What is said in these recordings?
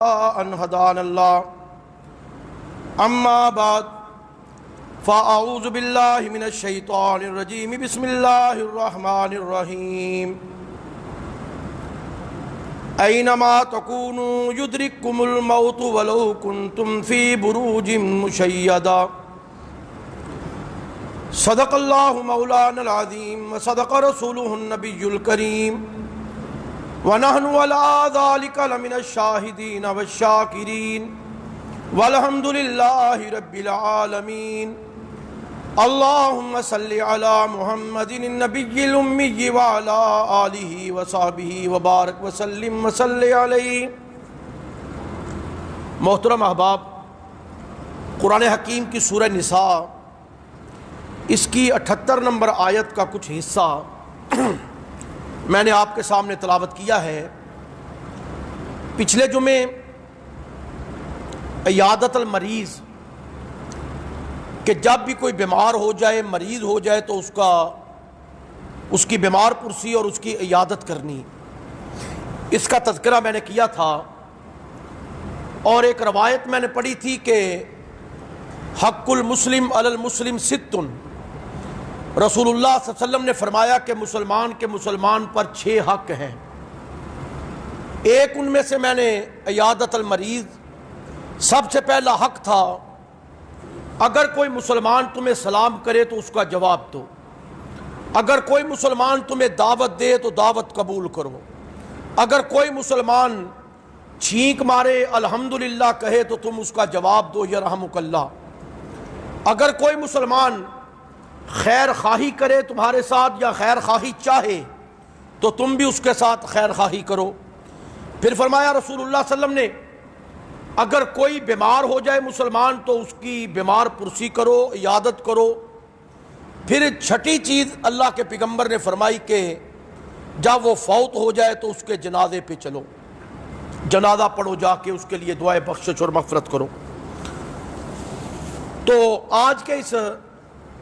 أن هدانا الله أما بعد فأعوذ بالله من الشيطان الرجيم بسم الله الرحمن الرحيم أينما تكونوا يدرككم الموت ولو كنتم في بروج مشيدة صدق الله مولانا العظيم وصدق رسوله النبي الكريم وَنَحْنُ عَلَىٰ ذَلِكَ لَمِنَ الشَّاهِدِينَ وَالشَّاكِرِينَ وَالْحَمْدُ لِلَّهِ رَبِّ الْعَالَمِينَ اللهم صل على محمد النبي الأمي وعلى آله وصحبه وبارك وسلم وصل علیہ۔ محترم احباب، قرآن حکیم کی سورہ نساء اس کی 78 نمبر آیت کا کچھ حصہ میں نے آپ کے سامنے تلاوت کیا ہے۔ پچھلے جمعے عیادت المریض کہ جب بھی کوئی بیمار ہو جائے، مریض ہو جائے تو اس کی بیمار پرسی اور اس کی عیادت کرنی، اس کا تذکرہ میں نے کیا تھا۔ اور ایک روایت میں نے پڑھی تھی کہ حق المسلم علی المسلم ستن، رسول اللہ صلی اللہ علیہ وسلم نے فرمایا کہ مسلمان پر 6 حق ہیں۔ ایک ان میں سے میں نے عیادت المریض، سب سے پہلا حق تھا اگر کوئی مسلمان تمہیں سلام کرے تو اس کا جواب دو، اگر کوئی مسلمان تمہیں دعوت دے تو دعوت قبول کرو، اگر کوئی مسلمان چھینک مارے الحمدللہ کہے تو تم اس کا جواب دو یرحمک اللہ، اگر کوئی مسلمان خیر خواہی کرے تمہارے ساتھ یا خیر خواہی چاہے تو تم بھی اس کے ساتھ خیر خواہی کرو۔ پھر فرمایا رسول اللہ صلی اللہ علیہ وسلم نے اگر کوئی بیمار ہو جائے مسلمان تو اس کی بیمار پرسی کرو، عیادت کرو۔ پھر چھٹی چیز اللہ کے پیغمبر نے فرمائی کہ جب وہ فوت ہو جائے تو اس کے جنازے پہ چلو، جنازہ پڑھو، جا کے اس کے لیے دعائے بخشش اور مغفرت کرو۔ تو آج کے اس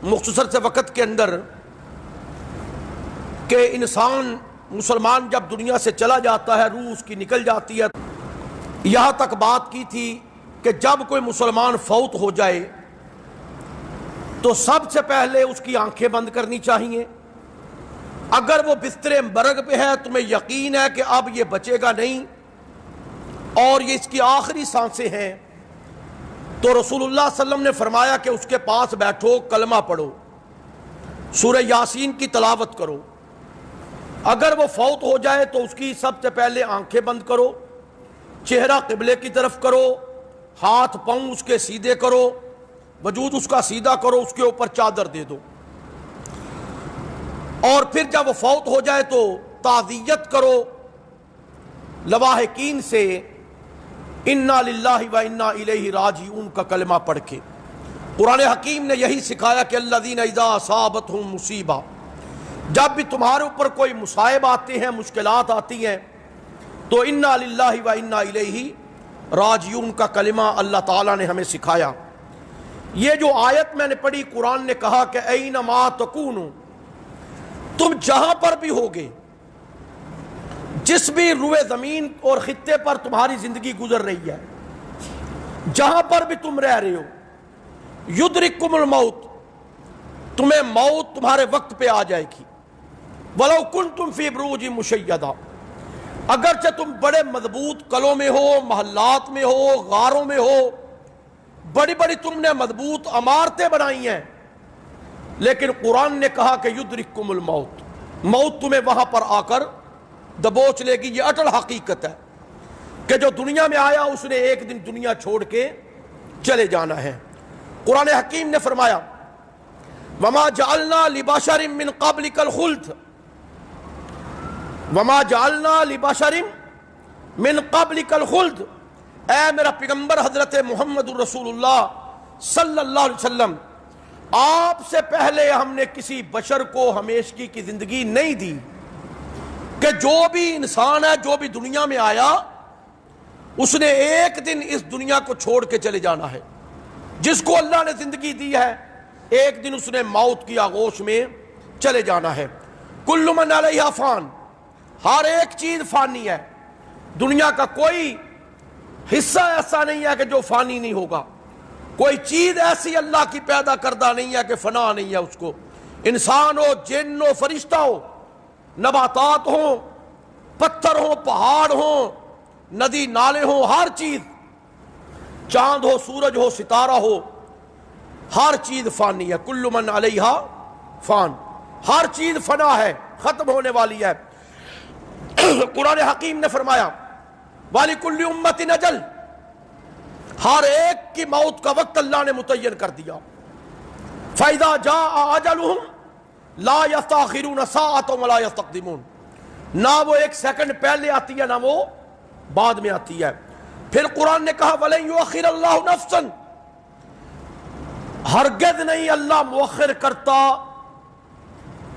مختصر سے وقت کے اندر کہ انسان مسلمان جب دنیا سے چلا جاتا ہے، روح اس کی نکل جاتی ہے، یہاں تک بات کی تھی کہ جب کوئی مسلمان فوت ہو جائے تو سب سے پہلے اس کی آنکھیں بند کرنی چاہیے۔ اگر وہ بستر مرگ پہ ہے، تمہیں یقین ہے کہ اب یہ بچے گا نہیں اور یہ اس کی آخری سانسیں ہیں، تو رسول اللہ صلی اللہ علیہ وسلم نے فرمایا کہ اس کے پاس بیٹھو، کلمہ پڑھو، سورہ یاسین کی تلاوت کرو۔ اگر وہ فوت ہو جائے تو اس کی سب سے پہلے آنکھیں بند کرو، چہرہ قبلے کی طرف کرو، ہاتھ پاؤں اس کے سیدھے کرو، وجود اس کا سیدھا کرو، اس کے اوپر چادر دے دو، اور پھر جب وہ فوت ہو جائے تو تعزیت کرو لواحقین سے، انا للہ و انا الیہ راجعون کا کلمہ پڑھ کے۔ قرآن حکیم نے یہی سکھایا کہ الذین اذا اصابتہم مصیبہ، جب بھی تمہارے اوپر کوئی مصائب آتے ہیں، مشکلات آتی ہیں تو انا للہ و انا الیہ راجعون کا کلمہ اللہ تعالیٰ نے ہمیں سکھایا۔ یہ جو آیت میں نے پڑھی، قرآن نے کہا کہ اینما تکونوا، تم جہاں پر بھی ہوگے، جس بھی روئے زمین اور خطے پر تمہاری زندگی گزر رہی ہے، جہاں پر بھی تم رہ رہے ہو، یدرککم الموت، تمہیں موت تمہارے وقت پہ آ جائے گی، ولو کنتم فی بروج مشیدہ، اگرچہ تم بڑے مضبوط قلعوں میں ہو، محلات میں ہو، غاروں میں ہو، بڑی بڑی تم نے مضبوط عمارتیں بنائی ہیں، لیکن قرآن نے کہا کہ یدرککم الموت، موت تمہیں وہاں پر آ کر دبوچ لے گی۔ یہ اٹل حقیقت ہے کہ جو دنیا میں آیا اس نے ایک دن دنیا چھوڑ کے چلے جانا ہے۔ قرآن حکیم نے فرمایا وَمَا جَعَلْنَا لِبَشَرٍ مِّن قَبْلِكَ الْخُلْدَ، وَمَا جَعَلْنَا لِبَشَرٍ مِّن قَبْلِكَ الْخُلْدَ، اے میرا پیغمبر حضرت محمد رسول اللہ صلی اللہ علیہ وسلم، آپ سے پہلے ہم نے کسی بشر کو ہمیشگی کی زندگی نہیں دی، کہ جو بھی انسان ہے، جو بھی دنیا میں آیا، اس نے ایک دن اس دنیا کو چھوڑ کے چلے جانا ہے۔ جس کو اللہ نے زندگی دی ہے، ایک دن اس نے موت کی آغوش میں چلے جانا ہے۔ کل من علیہا فان، ہر ایک چیز فانی ہے، دنیا کا کوئی حصہ ایسا نہیں ہے کہ جو فانی نہیں ہوگا، کوئی چیز ایسی اللہ کی پیدا کردہ نہیں ہے کہ فنا نہیں ہے اس کو، انسان ہو، جن ہو، فرشتہ ہو، نباتات ہوں، پتھر ہوں، پہاڑ ہوں، ندی نالے ہوں، ہر چیز، چاند ہو، سورج ہو، ستارہ ہو، ہر چیز فانی ہے۔ کل من علیہا فان، ہر چیز فنا ہے، ختم ہونے والی ہے۔ قرآن حکیم نے فرمایا وَلِكُلِّ أُمَّةٍ أَجَلٌ، ہر ایک کی موت کا وقت اللہ نے متعین کر دیا۔ فَإِذَا جَاءَ أَجَلُهُمْ لَا يَسْتَأْخِرُونَ سَاعَةً وَلَا يَسْتَقْدِمُونَ، نہ وہ ایک سیکنڈ پہلے آتی ہے نہ وہ بعد میں آتی ہے۔ پھر قرآن نے کہا وَلَن يُؤَخِّرَ اللَّهُ نَفْسًا، ہرگز نہیں اللہ مؤخر کرتا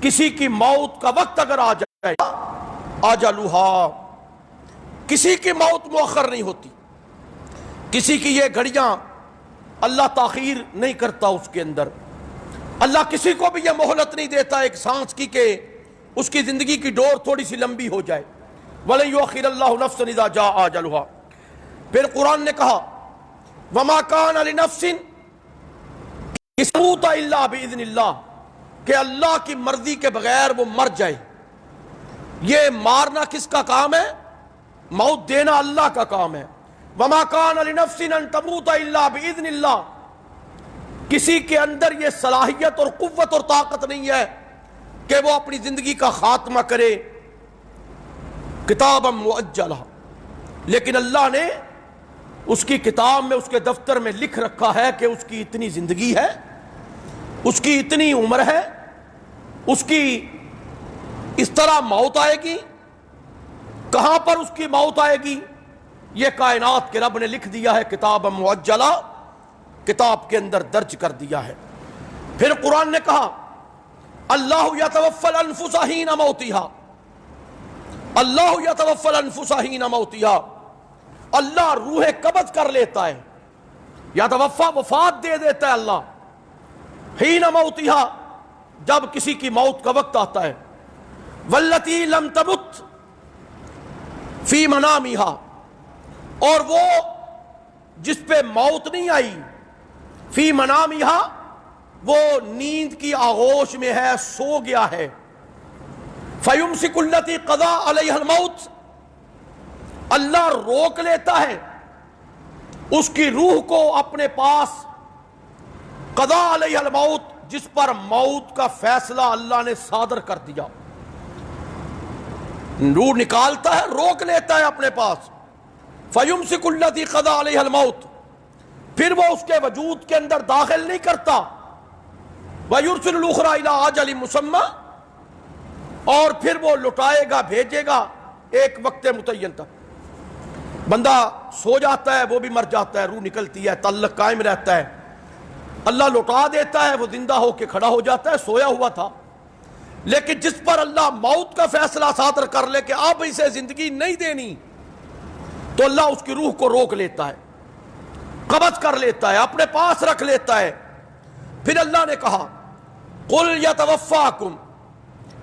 کسی کی موت کا وقت اگر آ جائے، آجلھا، کسی کی موت مؤخر نہیں ہوتی، کسی کی یہ گھڑیاں اللہ تاخیر نہیں کرتا اس کے اندر، اللہ کسی کو بھی یہ مہلت نہیں دیتا ایک سانس کی کہ اس کی زندگی کی ڈور تھوڑی سی لمبی ہو جائے۔ وَلَن يُؤَخِّرَ اللَّهُ نَفْسًا إِذَا جَاءَ أَجَلُهَا۔ پھر قرآن نے کہا وَمَا كَانَ لِنَفْسٍ تَمُوتَ إِلَّا بِإِذْنِ اللَّهِ، کہ اللہ کی مرضی کے بغیر وہ مر جائے۔ یہ مارنا کس کا کام ہے؟ موت دینا اللہ کا کام ہے۔ وَمَا كَانَ لِنَفْسٍ أَن تَمُوتَ إِلَّا بِإِذْنِ اللَّهِ، کسی کے اندر یہ صلاحیت اور قوت اور طاقت نہیں ہے کہ وہ اپنی زندگی کا خاتمہ کرے کتابا مؤجلہ، لیکن اللہ نے اس کی کتاب میں، اس کے دفتر میں لکھ رکھا ہے کہ اس کی اتنی زندگی ہے، اس کی اتنی عمر ہے، اس کی اس طرح موت آئے گی، کہاں پر اس کی موت آئے گی، یہ کائنات کے رب نے لکھ دیا ہے کتاب مؤجلہ، کتاب کے اندر درج کر دیا ہے۔ پھر قرآن نے کہا اللہ یتوفی الانفس حین موتہا، اللہ یتوفی الانفس حین موتہا، اللہ روح قبض کر لیتا ہے، یتوفی وفات دے دیتا ہے اللہ، حین موتہا جب کسی کی موت کا وقت آتا ہے، واللتی لم تمت فی منامہا، اور وہ جس پہ موت نہیں آئی، فی منامہا وہ نیند کی آغوش میں ہے، سو گیا ہے، فیمسک التی قضا علیہ الموت، اللہ روک لیتا ہے اس کی روح کو اپنے پاس، قضا علیہ الموت، جس پر موت کا فیصلہ اللہ نے صادر کر دیا، روح نکالتا ہے، روک لیتا ہے اپنے پاس، فیمسک التی قضا علیہ الموت، پھر وہ اس کے وجود کے اندر داخل نہیں کرتا، وَيُرْسِلُ الْأُخْرَى إِلَىٰ أَجَلٍ مُّسَمًّى، اور پھر وہ لٹائے گا، بھیجے گا ایک وقت متعین تک۔ بندہ سو جاتا ہے وہ بھی مر جاتا ہے، روح نکلتی ہے، تعلق قائم رہتا ہے، اللہ لٹا دیتا ہے، وہ زندہ ہو کے کھڑا ہو جاتا ہے، سویا ہوا تھا۔ لیکن جس پر اللہ موت کا فیصلہ صادر کر لے کہ اب اسے زندگی نہیں دینی، تو اللہ اس کی روح کو روک لیتا ہے، قبض کر لیتا ہے، اپنے پاس رکھ لیتا ہے۔ پھر اللہ نے کہا قُلْ يَتَوَفَّاكُمْ،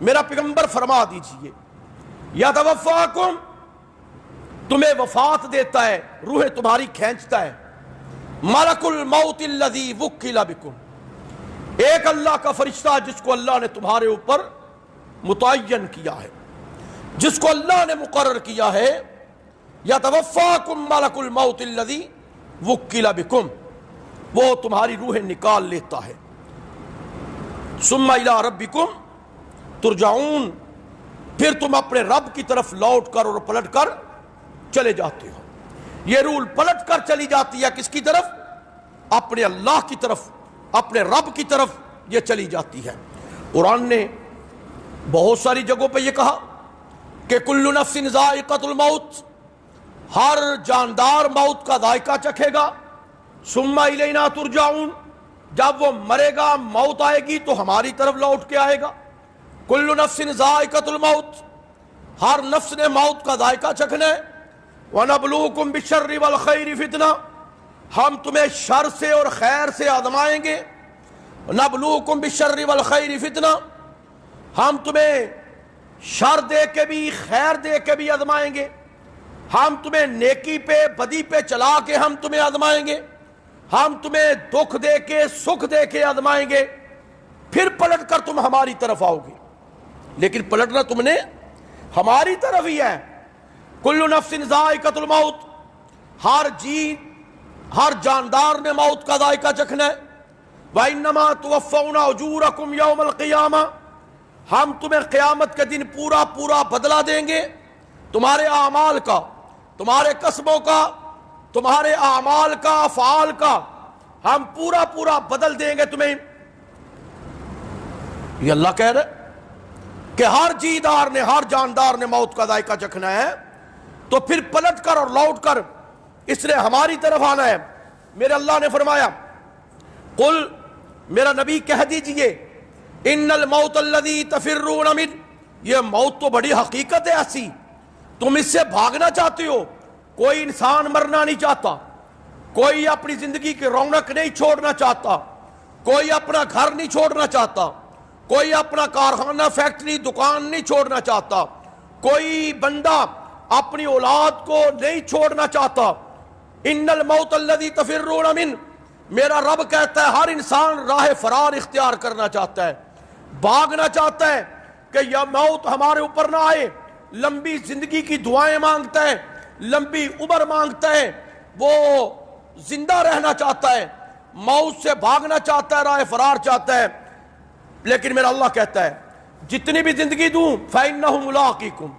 میرا پیغمبر فرما دیجئے، يَتَوَفَّاكُمْ، تمہیں وفات دیتا ہے، روح تمہاری کھینچتا ہے، مَلَكُ الْمَوْتِ الَّذِي وُكِّلَ بِكُمْ، ایک اللہ کا فرشتہ جس کو اللہ نے تمہارے اوپر متعین کیا ہے، جس کو اللہ نے مقرر کیا ہے، يَتَوَفَّاكُمْ مَلَكُ الْمَوْتِ الَّذِي وُكِّلَ بِكُمْ، وہ تمہاری روح نکال لیتا ہے، ثُمَّ إِلَىٰ رَبِّكُمْ تُرْجَعُونَ، پھر تم اپنے رب کی طرف لوٹ کر اور پلٹ کر چلے جاتے ہو۔ یہ روح پلٹ کر چلی جاتی ہے کس کی طرف؟ اپنے اللہ کی طرف، اپنے رب کی طرف یہ چلی جاتی ہے۔ قرآن نے بہت ساری جگہوں پہ یہ کہا کہ کل نفس ذائقۃ الموت، ہر جاندار موت کا ذائقہ چکھے گا، ثم الینا ترجعون، جب وہ مرے گا، موت آئے گی تو ہماری طرف لوٹ کے آئے گا۔ کل نفس ذائقۃ الموت، ہر نفس نے موت کا ذائقہ چکھنا ہے۔ وَنَبْلُوكُمْ بِالشَّرِّ وَالْخَيْرِ فِتْنَةً، ہم تمہیں شر سے اور خیر سے آزمائیں گے۔ نَبْلُوكُمْ بِالشَّرِّ وَالْخَيْرِ فِتْنَةً، ہم تمہیں شر دے کے بھی خیر دے کے بھی آزمائیں گے۔ ہم تمہیں نیکی پہ بدی پہ چلا کے ہم تمہیں آزمائیں گے، ہم تمہیں دکھ دے کے سکھ دے کے آزمائیں گے، پھر پلٹ کر تم ہماری طرف آؤ گے۔ لیکن پلٹنا تم نے ہماری طرف ہی ہے۔ کل نفس ذائقۃ الموت، ہر جی ہر جاندار نے موت کا ذائقہ چکھنا ہے۔ وَإِنَّمَا تُوَفَّوْنَ أُجُورَكُمْ يَوْمَ الْقِيَامَةِ، ہم تمہیں قیامت کے دن پورا پورا بدلہ دیں گے تمہارے اعمال کا، تمہارے قسموں کا، تمہارے اعمال کا، افعال کا، ہم پورا پورا بدل دیں گے تمہیں۔ یہ اللہ کہہ رہے کہ ہر جیدار نے، ہر جاندار نے موت کا ذائقہ چکھنا ہے، تو پھر پلٹ کر اور لوٹ کر اس نے ہماری طرف آنا ہے۔ میرے اللہ نے فرمایا قل، میرا نبی کہہ دیجئے، ان الموت الذی تفرون منہ، یہ موت تو بڑی حقیقت ہے ایسی، تم اس سے بھاگنا چاہتے ہو۔ کوئی انسان مرنا نہیں چاہتا، کوئی اپنی زندگی کی رونق نہیں چھوڑنا چاہتا، کوئی اپنا گھر نہیں چھوڑنا چاہتا، کوئی اپنا کارخانہ فیکٹری دکان نہیں چھوڑنا چاہتا، کوئی بندہ اپنی اولاد کو نہیں چھوڑنا چاہتا۔ ان الموت الذی تفرون منہ، میرا رب کہتا ہے ہر انسان راہ فرار اختیار کرنا چاہتا ہے، بھاگنا چاہتا ہے کہ یہ موت ہمارے اوپر نہ آئے۔ لمبی زندگی کی دعائیں مانگتا ہے، لمبی عمر مانگتا ہے، وہ زندہ رہنا چاہتا ہے، موت سے بھاگنا چاہتا ہے، راہ فرار چاہتا ہے۔ لیکن میرا اللہ کہتا ہے جتنی بھی زندگی دوں فَإِنَّهُ مُلَاقِيكُمْ،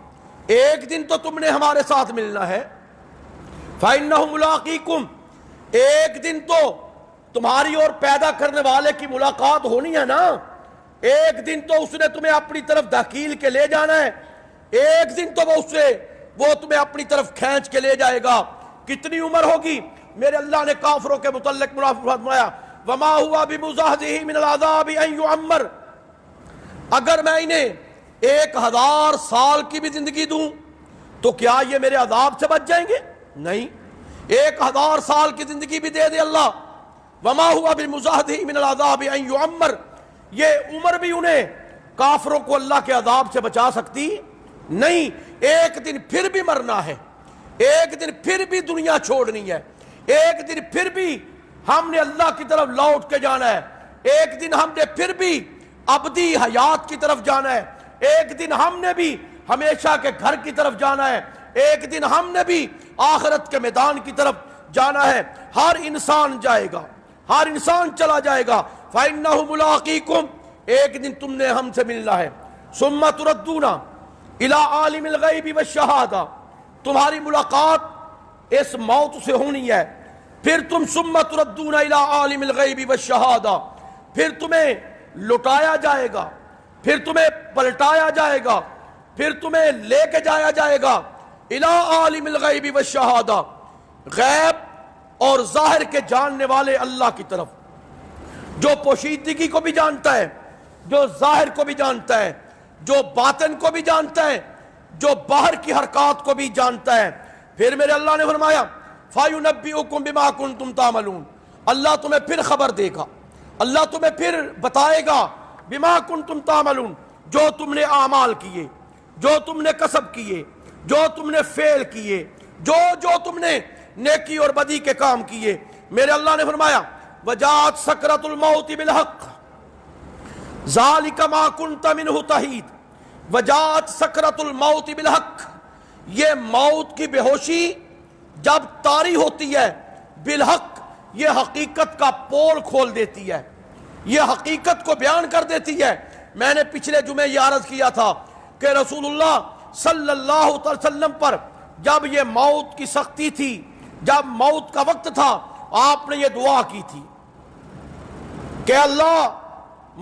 ایک دن تو تم نے ہمارے ساتھ ملنا ہے۔ فَإِنَّهُ مُلَاقِيكُمْ، ایک دن تو تمہاری اور پیدا کرنے والے کی ملاقات ہونی ہے نا، ایک دن تو اس نے تمہیں اپنی طرف دھکیل کے لے جانا ہے، ایک دن تو وہ تمہیں اپنی طرف کھینچ کے لے جائے گا۔ کتنی عمر ہوگی؟ میرے اللہ نے کافروں کے متعلق فرمایا وَمَا هُوَ بِمُزَحْزِحِهِ مِنَ الْعَذَابِ أَن يُعَمَّرَ، اگر میں انہیں 1000 سال کی بھی زندگی دوں تو کیا یہ میرے عذاب سے بچ جائیں گے؟ نہیں، 1000 سال کی زندگی بھی دے دے اللہ، وَمَا هُوَ بِمُزَحْزِحِهِ مِنَ الْعَذَابِ أَن يُعَمَّرَ، یہ عمر بھی انہیں کافروں کو اللہ کے عذاب سے بچا سکتی نہیں۔ ایک دن پھر بھی مرنا ہے، ایک دن پھر بھی دنیا چھوڑنی ہے، ایک دن پھر بھی ہم نے اللہ کی طرف لوٹ کے جانا ہے، ایک دن ہم نے پھر بھی ابدی حیات کی طرف جانا ہے، ایک دن ہم نے بھی ہمیشہ کے گھر کی طرف جانا ہے، ایک دن ہم نے بھی آخرت کے میدان کی طرف جانا ہے۔ ہر انسان جائے گا، ہر انسان چلا جائے گا۔ فَإِنَّهُ مُلَاقِيكُمْ، ایک دن تم نے ہم سے ملنا ہے۔ ثُمَّ تُرَدُّونَ إِلَىٰ عَالِمِ الْغَيْبِ وَالشَّهَادَةِ، تمہاری ملاقات اس موت سے ہونی ہے، پھر تم ثُمَّ تُرَدُّونَ إِلَىٰ عَالِمِ الْغَيْبِ وَالشَّهَادَةِ، پھر تمہیں لٹایا جائے گا، پھر تمہیں پلٹایا جائے گا، پھر تمہیں لے کے جایا جائے گا إِلَىٰ عَالِمِ الْغَيْبِ وَالشَّهَادَةِ، غیب اور ظاہر کے جاننے والے اللہ کی طرف، جو پوشیدگی کو بھی جانتا ہے، جو ظاہر کو بھی جانتا ہے، جو باطن کو بھی جانتا ہے، جو باہر کی حرکات کو بھی جانتا ہے۔ پھر میرے اللہ نے فرمایا فَيُنَبِّئُكُم بِمَا كُنتُمْ تَعْمَلُونَ، اللہ تمہیں پھر خبر دے گا، اللہ تمہیں پھر بتائے گا بِمَا كُنتُمْ تَعْمَلُونَ، جو تم نے اعمال کیے، جو تم نے کسب کیے، جو تم نے فعل کیے، جو تم نے نیکی اور بدی کے کام کیے۔ میرے اللہ نے فرمایا وَجَاءَتْ سَكْرَةُ الْمَوْتِ بِالْحَقِّ ذَلِكَ مَا كُنْتَ مِنْهُ تَحِيدُ، وَجَاءَتْ سَكْرَةُ الْمَوْتِ بِالْحَقِّ، یہ موت کی بے ہوشی جب طاری ہوتی ہے، بالحق، یہ حقیقت کا پول کھول دیتی ہے، یہ حقیقت کو بیان کر دیتی ہے۔ میں نے پچھلے جمعے یہ عرض کیا تھا کہ رسول اللہ صلی اللہ علیہ وسلم پر جب یہ موت کی سختی تھی، جب موت کا وقت تھا، آپ نے یہ دعا کی تھی کہ اللہ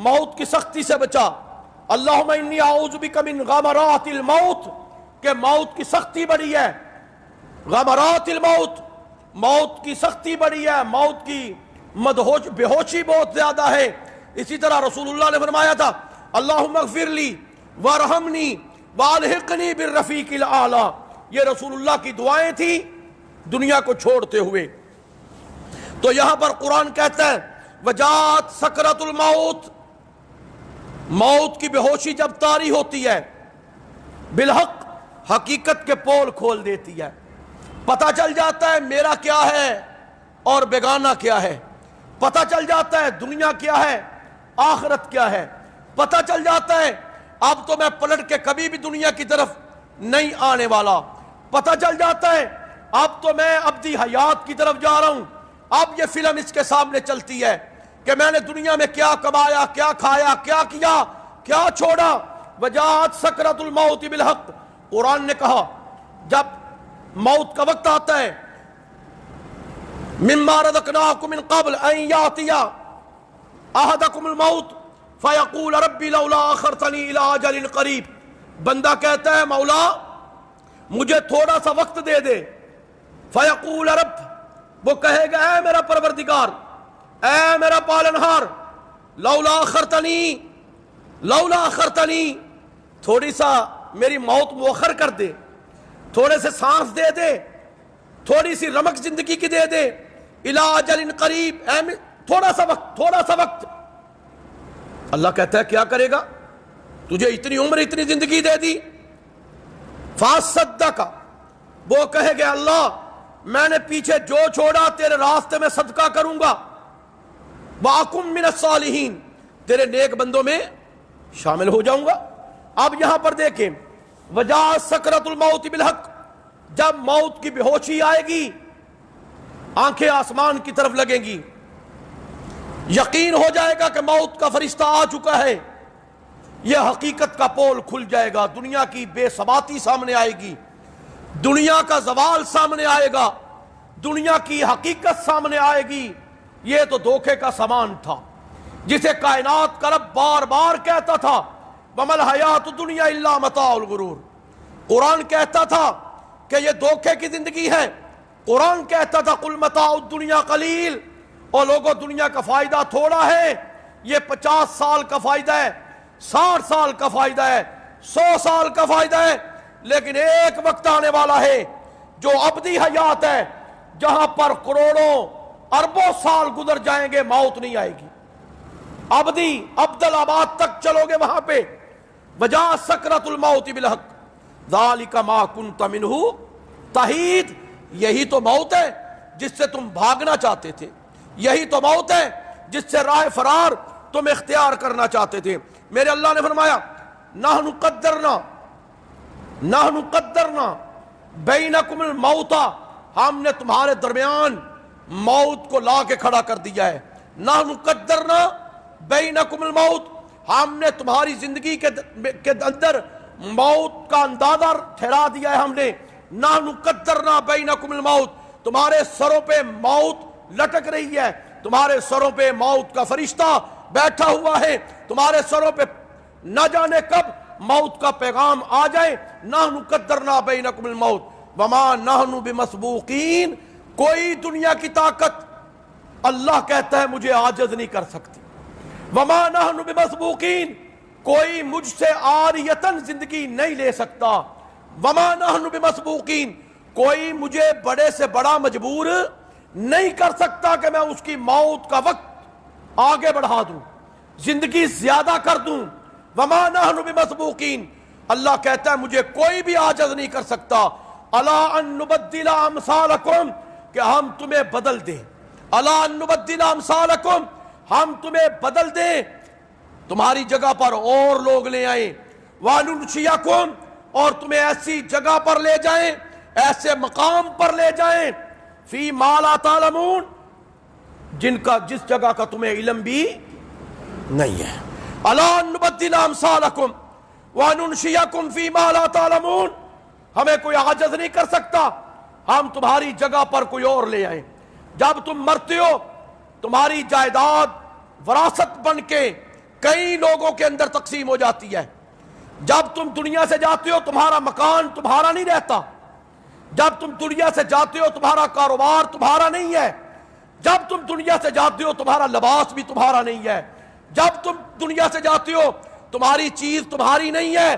موت کی سختی سے بچا، اللہم انی اعوذ بک من غمرات الموت، کہ موت کی سختی بڑی ہے، غمرات الموت، موت کی سختی بڑی ہے، موت کی بے ہوشی بہت زیادہ ہے۔ اسی طرح رسول اللہ نے فرمایا تھا اللہم اغفر لی وارحمنی والحقنی بالرفیق الاعلیٰ، یہ رسول اللہ کی دعائیں تھیں دنیا کو چھوڑتے ہوئے۔ تو یہاں پر قرآن کہتا ہے وجات سکرت الموت، موت کی بے ہوشی جب طاری ہوتی ہے، بالحق، حقیقت کے پول کھول دیتی ہے۔ پتہ چل جاتا ہے میرا کیا ہے اور بیگانہ کیا ہے، پتہ چل جاتا ہے دنیا کیا ہے آخرت کیا ہے، پتہ چل جاتا ہے اب تو میں پلٹ کے کبھی بھی دنیا کی طرف نہیں آنے والا، پتہ چل جاتا ہے اب تو میں ابدی حیات کی طرف جا رہا ہوں۔ اب یہ فلم اس کے سامنے چلتی ہے کہ میں نے دنیا میں کیا کمایا، کیا کھایا، کیا کیا، کیا چھوڑا۔ وجاءت سکرۃ الموت بالحق، قرآن نے کہا جب موت کا وقت آتا ہے مما رزقناکم من قبل ان یاتی احدکم الموت فیقول ربی لولا اخرتنی الی اجل قریب، بندہ کہتا ہے مولا مجھے تھوڑا سا وقت دے دے، فیقول رب، وہ کہے گا اے میرا پروردگار، اے میرا پالنہار، لولا اخرتنی، تھوڑی سا میری موت مؤخر کر دے، تھوڑے سے سانس دے دے، تھوڑی سی رمق زندگی کی دے دے، الی اجل قریب، تھوڑا سا وقت۔ اللہ کہتا ہے کیا کرے گا، تجھے اتنی عمر اتنی زندگی دے دی، فاصدق، وہ کہے گا اللہ میں نے پیچھے جو چھوڑا تیرے راستے میں صدقہ کروں گا، وَأَكُن مِّنَ الصَّالِحِينَ، تیرے نیک بندوں میں شامل ہو جاؤں گا۔ اب یہاں پر دیکھیں وجاءت سکرۃ الموت بالحق، جب موت کی بے ہوشی آئے گی آنکھیں آسمان کی طرف لگیں گی، یقین ہو جائے گا کہ موت کا فرشتہ آ چکا ہے، یہ حقیقت کا پول کھل جائے گا، دنیا کی بے ثباتی سامنے آئے گی، دنیا کا زوال سامنے آئے گا، دنیا کی حقیقت سامنے آئے گی۔ یہ تو دھوکے کا سامان تھا جسے کائنات کا رب بار بار کہتا تھا وَمَا الْحَيَاةُ الدُّنْيَا إِلَّا مَتَاعُ الْغُرُورِ، قرآن کہتا تھا کہ یہ دھوکے کی زندگی ہے، قرآن کہتا تھا قُلْ مَتَاعُ الدُّنْيَا قَلِيلٌ، اور لوگوں دنیا کا فائدہ تھوڑا ہے، یہ 50 سال کا فائدہ ہے، 60 سال کا فائدہ ہے، 100 سال کا فائدہ ہے، لیکن ایک وقت آنے والا ہے جو ابدی حیات ہے، جہاں پر کروڑوں اربوں سال گزر جائیں گے موت نہیں آئے گی، ابدی ابدالآباد تک چلو گے وہاں پہ۔ وجاءت سکرۃ الموت بالحق ذالک ما کنت منہ تحید، یہی تو موت ہے جس سے تم بھاگنا چاہتے تھے، یہی تو موت ہے جس سے راہ فرار تم اختیار کرنا چاہتے تھے۔ میرے اللہ نے فرمایا نحن قدرنا بینکم الموت، ہم نے تمہارے درمیان موت کو لا کے کھڑا کر دیا ہے، نحن قدرنا بینکم الموت، ہم نے تمہاری زندگی کے اندر موت کا اندازہ ٹھہرا دیا ہے، ہم نے نحن قدرنا بینکم الموت، تمہارے سروں پہ موت لٹک رہی ہے، تمہارے سروں پہ موت کا فرشتہ بیٹھا ہوا ہے، تمہارے سروں پہ نہ جانے کب موت کا پیغام آ جائے۔ نحن قدرنا بینکم الموت وما نحن بمسبوقین، کوئی دنیا کی طاقت اللہ کہتا ہے مجھے عاجز نہیں کر سکتی، وما نحن بمسبوقین، کوئی مجھ سے عاریتاً زندگی نہیں لے سکتا، وما نحن بمسبوقین، کوئی مجھے بڑے سے بڑا مجبور نہیں کر سکتا کہ میں اس کی موت کا وقت آگے بڑھا دوں، زندگی زیادہ کر دوں۔ وما نحن بمسبوقین، اللہ کہتا ہے مجھے کوئی بھی عاجز نہیں کر سکتا۔ الا ان نبدل امثالکم، کہ ہم تمہیں بدل دیں، الا ان نبدل امثالکم، ہم تمہیں بدل دیں، تمہاری جگہ پر اور لوگ لے آئیں، وَنُنْشِيَكُمْ، اور تمہیں ایسی جگہ پر لے جائیں، ایسے مقام پر لے جائیں، فی ما لا تعلمون، جس جگہ کا تمہیں علم بھی نہیں ہے۔ الا ان نبدل امثالکم وَنُنْشِيَكُمْ فی ما لا تعلمون، ہمیں کوئی عاجز نہیں کر سکتا، ہم تمہاری جگہ پر کوئی اور لے آئیں۔ جب تم مرتے ہو تمہاری جائیداد وراثت بن کے کئی لوگوں کے اندر تقسیم ہو جاتی ہے۔ جب تم دنیا سے جاتے ہو تمہارا مکان تمہارا نہیں رہتا، جب تم دنیا سے جاتے ہو تمہارا کاروبار تمہارا نہیں ہے، جب تم دنیا سے جاتے ہو تمہارا لباس بھی تمہارا نہیں ہے، جب تم دنیا سے جاتے ہو تمہاری چیز تمہاری نہیں ہے،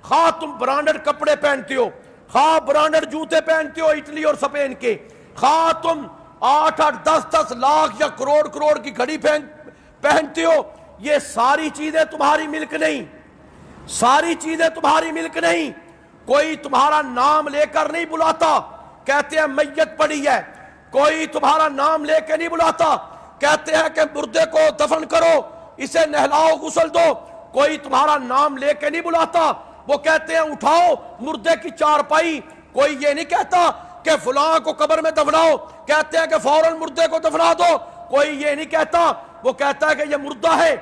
خواہ تم برانڈڈ کپڑے پہنتے ہو، خواہ برانڈڈ جوتے پہنتے ہو اٹلی اور اسپین کے، خواہ تم 8-8 10-10 لاکھ یا کروڑ کی گھڑی پہنتے ہو، یہ ساری چیزیں تمہاری ملک نہیں، ساری چیزیں تمہاری ملک نہیں، کوئی تمہارا نام لے کر نہیں بلاتا، کہتے ہیں میت پڑی ہے، کوئی تمہارا نام لے کے نہیں بلاتا، کہتے ہیں کہ مردے کو دفن کرو، اسے نہلاؤ، غسل دو، کوئی تمہارا نام لے کے نہیں بلاتا۔ وہ کہتے ہیں اٹھاؤ مردے کی چارپائی، کوئی یہ نہیں کہتا کہ فلاں کو قبر میں دفناؤ، کہتے ہیں کہ فوراً مردے کو دفنا دو، کوئی یہ نہیں کہتا۔ وہ کہتا ہے کہ یہ مردہ ہے،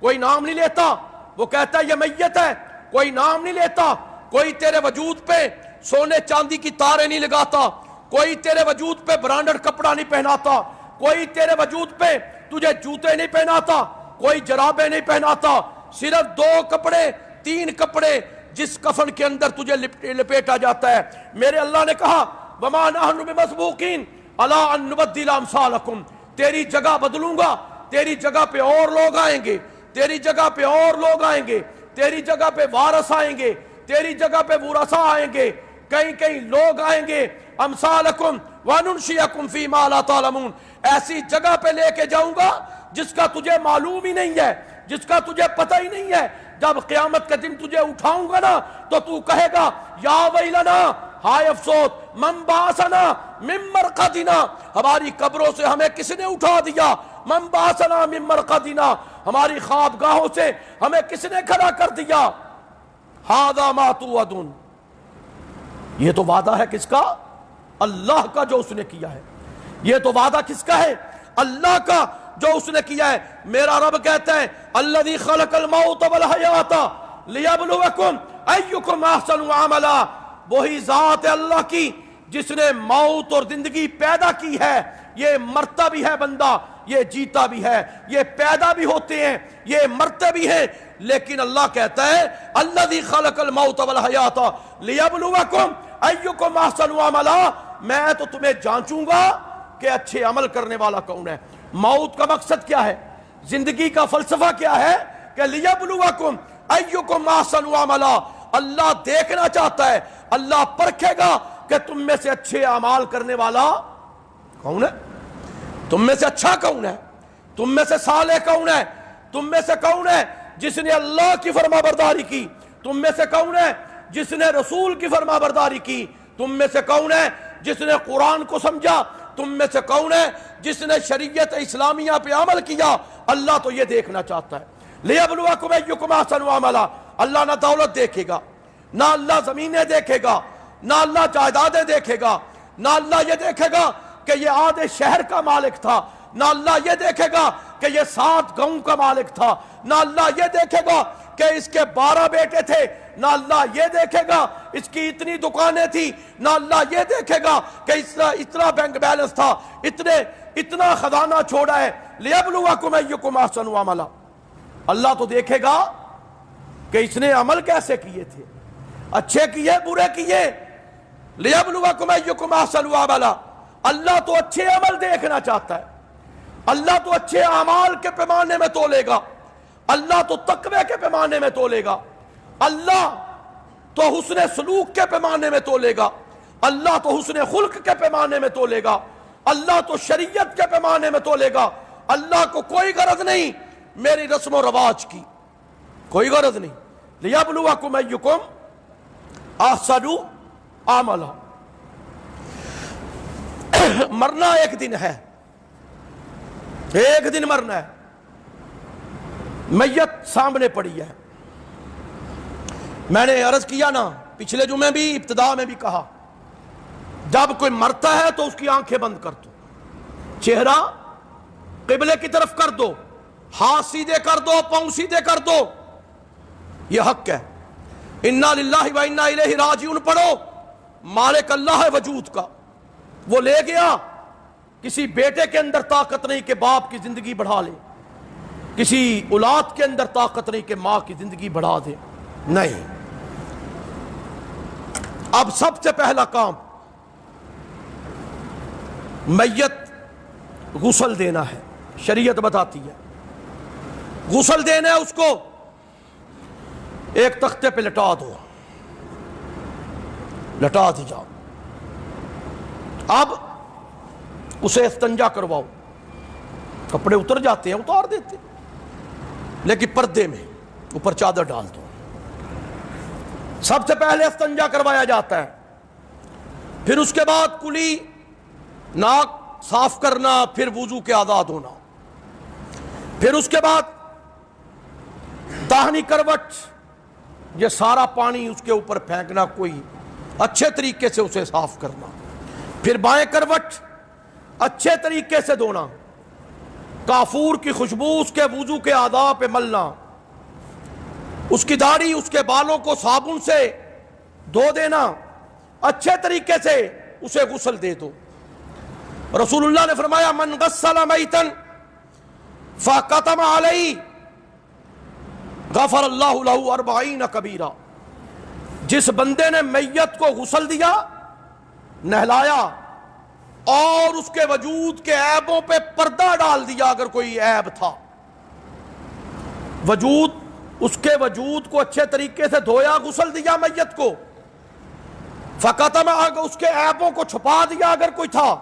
کوئی نام نہیں لیتا۔ وہ کہتا ہے یہ میت ہے، کوئی نام نہیں لیتا۔ کوئی تیرے وجود پہ سونے چاندی کی تاریں نہیں لگاتا، کوئی تیرے وجود پہ برانڈڈ کپڑا نہیں پہناتا، کوئی تیرے وجود پہ تجھے جوتے نہیں پہناتا، کوئی جرابیں نہیں پہناتا، صرف 2 کپڑے 3 کپڑے جس کفن کے اندر تجھے لپیٹا جاتا ہے۔ میرے اللہ نے کہا وَمَا نَحْنُ بِمَسْبُوقِينَ عَلَىٰ أَن نُبَدِّلَ أَمْثَالَكُمْ، تیری جگہ بدلوں گا، تیری جگہ پہ اور لوگ آئیں گے، تیری جگہ پہ اور لوگ آئیں گے، تیری جگہ پہ وارث آئیں گے، تیری جگہ پہ ورثاء آئیں گے، کئی لوگ آئیں گے، امثالکم وَنُنْشِئَكُمْ فِي مَا لَا تَعْلَمُونَ، ایسی جگہ پہ لے کے جاؤں گا جس کا تجھے معلوم ہی نہیں ہے، جس کا تجھے پتہ ہی نہیں ہے۔ جب قیامت کے دن تجھے اٹھاؤں گا نا تو کہے گا یا ویلنا، ہائے افسوس، من بعثنا من مرقدنا، ہماری قبروں سے ہمیں کس نے اٹھا دیا، من بعثنا من مرقدنا، ہماری خوابگاہوں سے ہمیں کس نے کھڑا کر دیا۔ ھذا ما توعدون، یہ تو وعدہ ہے کس کا؟ اللہ کا، جو اس نے کیا ہے۔ یہ تو وعدہ کس کا ہے؟ اللہ کا، جو اس نے کیا ہے۔ میرا رب کہتا ہے الذی خلق الموت والحیات لیبلوکم ایکم احسن عملا، وہی ذات ہے اللہ کی جس نے موت اور زندگی پیدا کی ہے۔ یہ مرتا بھی ہے بندہ، یہ جیتا بھی ہے، یہ پیدا بھی ہوتے ہیں، یہ مرتے بھی ہیں، لیکن اللہ کہتا ہے الذی خلق الموت والحیات لیبلوکم ایکم احسن عملا، میں تو تمہیں جانچوں گا کہ اچھے عمل کرنے والا کون ہے۔ موت کا مقصد کیا ہے؟ زندگی کا فلسفہ کیا ہے؟ کہ لیبلوکم ایکم احسن عملا، اللہ دیکھنا چاہتا ہے، اللہ پرکھے گا کہ تم میں سے اچھے اعمال کرنے والا کون ہے، تم میں سے اچھا کون ہے، تم میں سے صالح کون ہے، تم میں سے کون ہے جس نے اللہ کی فرما برداری کی، تم میں سے کون ہے جس نے رسول کی فرما برداری کی، تم میں سے کون ہے جس نے قرآن کو سمجھا، تم میں سے کون ہے جس نے شریعت اسلامیہ پہ عمل کیا۔ اللہ تو یہ دیکھنا چاہتا ہے لیبلوکم ایکم احسن عملا۔ اللہ نہ دولت دیکھے گا، نہ اللہ زمینیں دیکھے گا، نہ اللہ جائیدادیں دیکھے گا، نہ اللہ یہ دیکھے گا کہ یہ آدھے شہر کا مالک تھا، نہ اللہ یہ دیکھے گا کہ یہ 7 گاؤں کا مالک تھا، نہ اللہ یہ دیکھے گا کہ اس کے 12 بیٹے تھے، نہ اللہ یہ دیکھے گا اس کی اتنی دکانیں تھی، نہ اللہ یہ دیکھے گا کہ اتنا بینک بیلنس تھا، اتنا خزانہ چھوڑا ہے۔ لیبلوکم ایکم احسن عملا، اللہ تو دیکھے گا کہ اس نے عمل کیسے کیے تھے، اچھے کیے برے کیے۔ لیبلوکم ایکم احسن عملا، اللہ تو اچھے عمل دیکھنا چاہتا ہے، اللہ تو اچھے اعمال کے پیمانے میں تولے گا، اللہ تو تقوی کے پیمانے میں تولے گا، اللہ تو حسن سلوک کے پیمانے میں تولے گا، اللہ تو حسن خلق کے پیمانے میں تولے گا، اللہ تو شریعت کے پیمانے میں تولے گا۔ اللہ کو کوئی غرض نہیں میری رسم و رواج کی، کوئی غرض نہیں۔ لیبلوکم ایکم احسن عملا۔ مرنا ایک دن ہے، ایک دن مرنا ہے، میت سامنے پڑی ہے۔ میں نے عرض کیا نا پچھلے جمعے بھی، ابتدا میں بھی کہا، جب کوئی مرتا ہے تو اس کی آنکھیں بند کر دو، چہرہ قبلے کی طرف کر دو، ہاتھ سیدھے کر دو، پاؤں سیدھے کر دو، یہ حق ہے۔ انا للہ و انا الیہ راجعون پڑھو، مالک اللہ ہے وجود کا، وہ لے گیا۔ کسی بیٹے کے اندر طاقت نہیں کہ باپ کی زندگی بڑھا لے، کسی اولاد کے اندر طاقت نہیں کہ ماں کی زندگی بڑھا دے، نہیں۔ اب سب سے پہلا کام میت غسل دینا ہے، شریعت بتاتی ہے غسل دینا ہے، اس کو ایک تختے پہ لٹا دو، لٹا دی جاؤ، اب اسے استنجا کرواؤ، کپڑے اتر جاتے ہیں اتار دیتے، لیکن پردے میں اوپر چادر ڈال دو۔ سب سے پہلے استنجا کروایا جاتا ہے، پھر اس کے بعد کلی، ناک صاف کرنا، پھر وضو کے آزاد ہونا، پھر اس کے بعد داہنی کروٹ، یہ سارا پانی اس کے اوپر پھینکنا، کوئی اچھے طریقے سے اسے صاف کرنا، پھر بائیں کروٹ اچھے طریقے سے دھونا، کافور کی خوشبو اس کے وضو کے اعضاء پہ ملنا، اس کی داڑھی، اس کے بالوں کو صابن سے دھو دینا، اچھے طریقے سے اسے غسل دے دو۔ رسول اللہ نے فرمایا من غسل میتا فکتم علیہ غفر اللہ لہ 40 کبیرہ، جس بندے نے میت کو غسل دیا، نہلایا، اور اس کے وجود کے عیبوں پہ پردہ ڈال دیا، اگر کوئی عیب تھا، اس کے وجود کو اچھے طریقے سے دھویا، غسل دیا میت کو، فقطم، اس کے عیبوں کو چھپا دیا اگر کوئی تھا،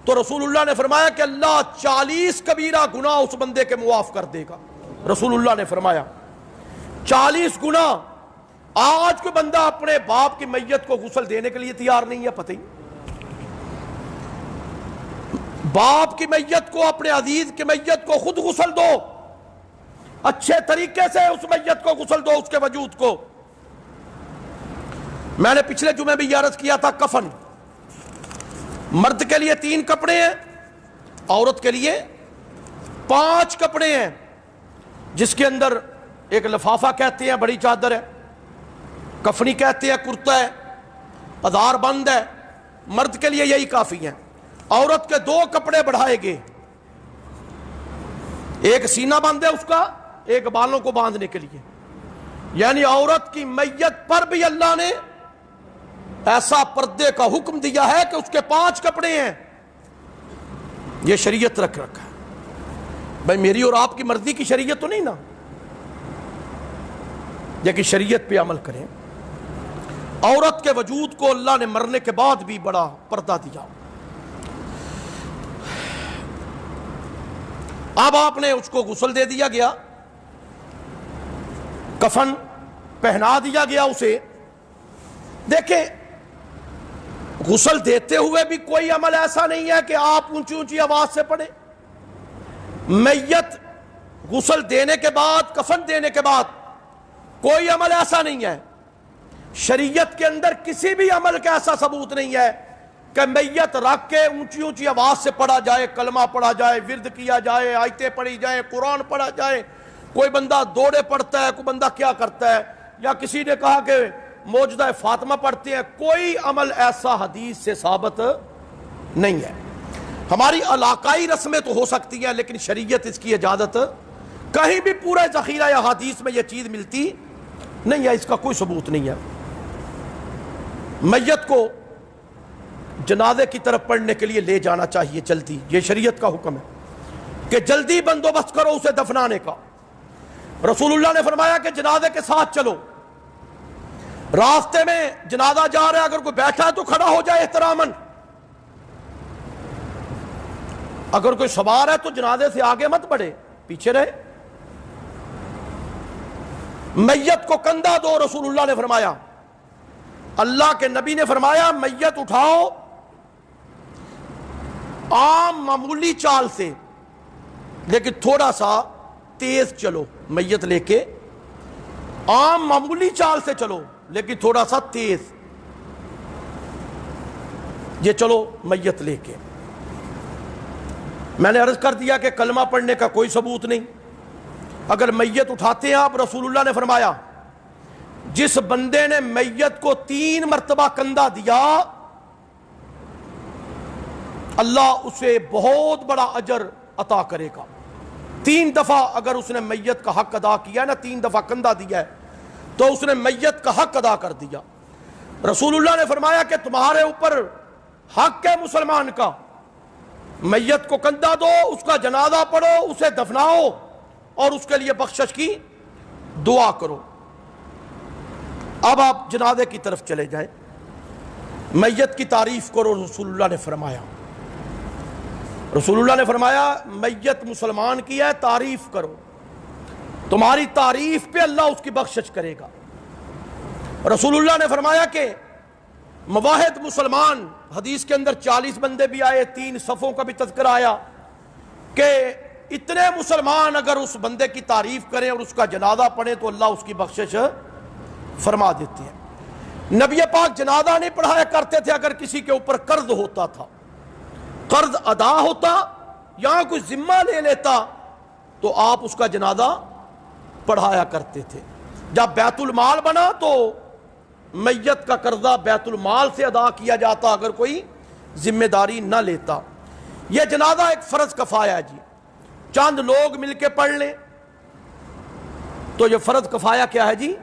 تو رسول اللہ نے فرمایا کہ اللہ 40 کبیرہ گناہ اس بندے کے معاف کر دے گا۔ رسول اللہ نے فرمایا 40 گناہ۔ آج کوئی بندہ اپنے باپ کی میت کو غسل دینے کے لیے تیار نہیں ہے، پتہ ہی باپ کی میت کو، اپنے عزیز کی میت کو خود غسل دو، اچھے طریقے سے اس میت کو غسل دو، اس کے وجود کو۔ میں نے پچھلے جمعے بھی عرض کیا تھا، کفن مرد کے لیے 3 کپڑے ہیں، عورت کے لیے 5 کپڑے ہیں، جس کے اندر ایک لفافہ کہتے ہیں، بڑی چادر ہے، کفنی کہتے ہیں، کرتا ہے، ازار بند ہے، مرد کے لیے یہی کافی ہیں۔ عورت کے 2 کپڑے بڑھائے گئے، ایک سینہ بند ہے اس کا، ایک بالوں کو باندھنے کے لیے، یعنی عورت کی میت پر بھی اللہ نے ایسا پردے کا حکم دیا ہے کہ اس کے 5 کپڑے ہیں۔ یہ شریعت رکھا ہے بھائی، میری اور آپ کی مرضی کی شریعت تو نہیں نا، لیکن شریعت پہ عمل کریں۔ عورت کے وجود کو اللہ نے مرنے کے بعد بھی بڑا پردہ دیا۔ اب آپ نے اس کو غسل دے دیا گیا، کفن پہنا دیا گیا اسے۔ دیکھیں، غسل دیتے ہوئے بھی کوئی عمل ایسا نہیں ہے کہ آپ اونچی اونچی آواز سے پڑھیں۔ میت غسل دینے کے بعد، کفن دینے کے بعد کوئی عمل ایسا نہیں ہے، شریعت کے اندر کسی بھی عمل کا ایسا ثبوت نہیں ہے کہ میت رکھ کے اونچی اونچی آواز سے پڑھا جائے، کلمہ پڑھا جائے، ورد کیا جائے، آیتیں پڑھی جائیں، قرآن پڑھا جائے۔ کوئی بندہ دوڑے پڑھتا ہے، کوئی بندہ کیا کرتا ہے، یا کسی نے کہا کہ موجدہ فاطمہ پڑھتے ہیں، کوئی عمل ایسا حدیث سے ثابت نہیں ہے۔ ہماری علاقائی رسمیں تو ہو سکتی ہیں، لیکن شریعت اس کی اجازت کہیں بھی پورے ذخیرہ یا حدیث میں یہ چیز ملتی نہیں ہے، اس کا کوئی ثبوت نہیں ہے۔ میت کو جنازے کی طرف پڑھنے کے لیے لے جانا چاہیے جلدی، یہ شریعت کا حکم ہے کہ جلدی بندوبست کرو اسے دفنانے کا۔ رسول اللہ نے فرمایا کہ جنازے کے ساتھ چلو، راستے میں جنازہ جا رہا ہے، اگر کوئی بیٹھا ہے تو کھڑا ہو جائے احتراماً، اگر کوئی سوار ہے تو جنازے سے آگے مت بڑھے، پیچھے رہے۔ میت کو کندھا دو، رسول اللہ نے فرمایا، اللہ کے نبی نے فرمایا میت اٹھاؤ عام معمولی چال سے، لیکن تھوڑا سا تیز چلو، میت لے کے عام معمولی چال سے چلو لیکن تھوڑا سا تیز، یہ چلو میت لے کے۔ میں نے عرض کر دیا کہ کلمہ پڑھنے کا کوئی ثبوت نہیں۔ اگر میت اٹھاتے ہیں آپ، رسول اللہ نے فرمایا جس بندے نے میت کو 3 مرتبہ کندھا دیا، اللہ اسے بہت بڑا اجر عطا کرے گا۔ 3 دفعہ اگر اس نے میت کا حق ادا کیا نا، 3 دفعہ کندھا دیا ہے تو اس نے میت کا حق ادا کر دیا۔ رسول اللہ نے فرمایا کہ تمہارے اوپر حق ہے مسلمان کا، میت کو کندھا دو، اس کا جنازہ پڑھو، اسے دفناؤ اور اس کے لیے بخشش کی دعا کرو۔ اب آپ جنازے کی طرف چلے جائیں، میت کی تعریف کرو، رسول اللہ نے فرمایا۔ رسول اللہ نے فرمایا میت مسلمان کی ہے، تعریف کرو، تمہاری تعریف پہ اللہ اس کی بخشش کرے گا۔ رسول اللہ نے فرمایا کہ مواحد مسلمان، حدیث کے اندر 40 بندے بھی آئے، 3 صفوں کا بھی تذکرہ آیا کہ اتنے مسلمان اگر اس بندے کی تعریف کریں اور اس کا جنازہ پڑھیں تو اللہ اس کی بخشش فرما دیتے ہیں۔ نبی پاک جنازہ نہیں پڑھایا کرتے تھے اگر کسی کے اوپر قرض ہوتا تھا، قرض ادا ہوتا یا کوئی ذمہ لے لیتا تو آپ اس کا جنازہ پڑھایا کرتے تھے۔ جب بیت المال بنا تو میت کا قرضہ بیت المال سے ادا کیا جاتا اگر کوئی ذمہ داری نہ لیتا۔ یہ جنازہ ایک فرض کفایہ ہے جی، چند لوگ مل کے پڑھ لیں تو یہ فرض کفایہ کیا ہے جی،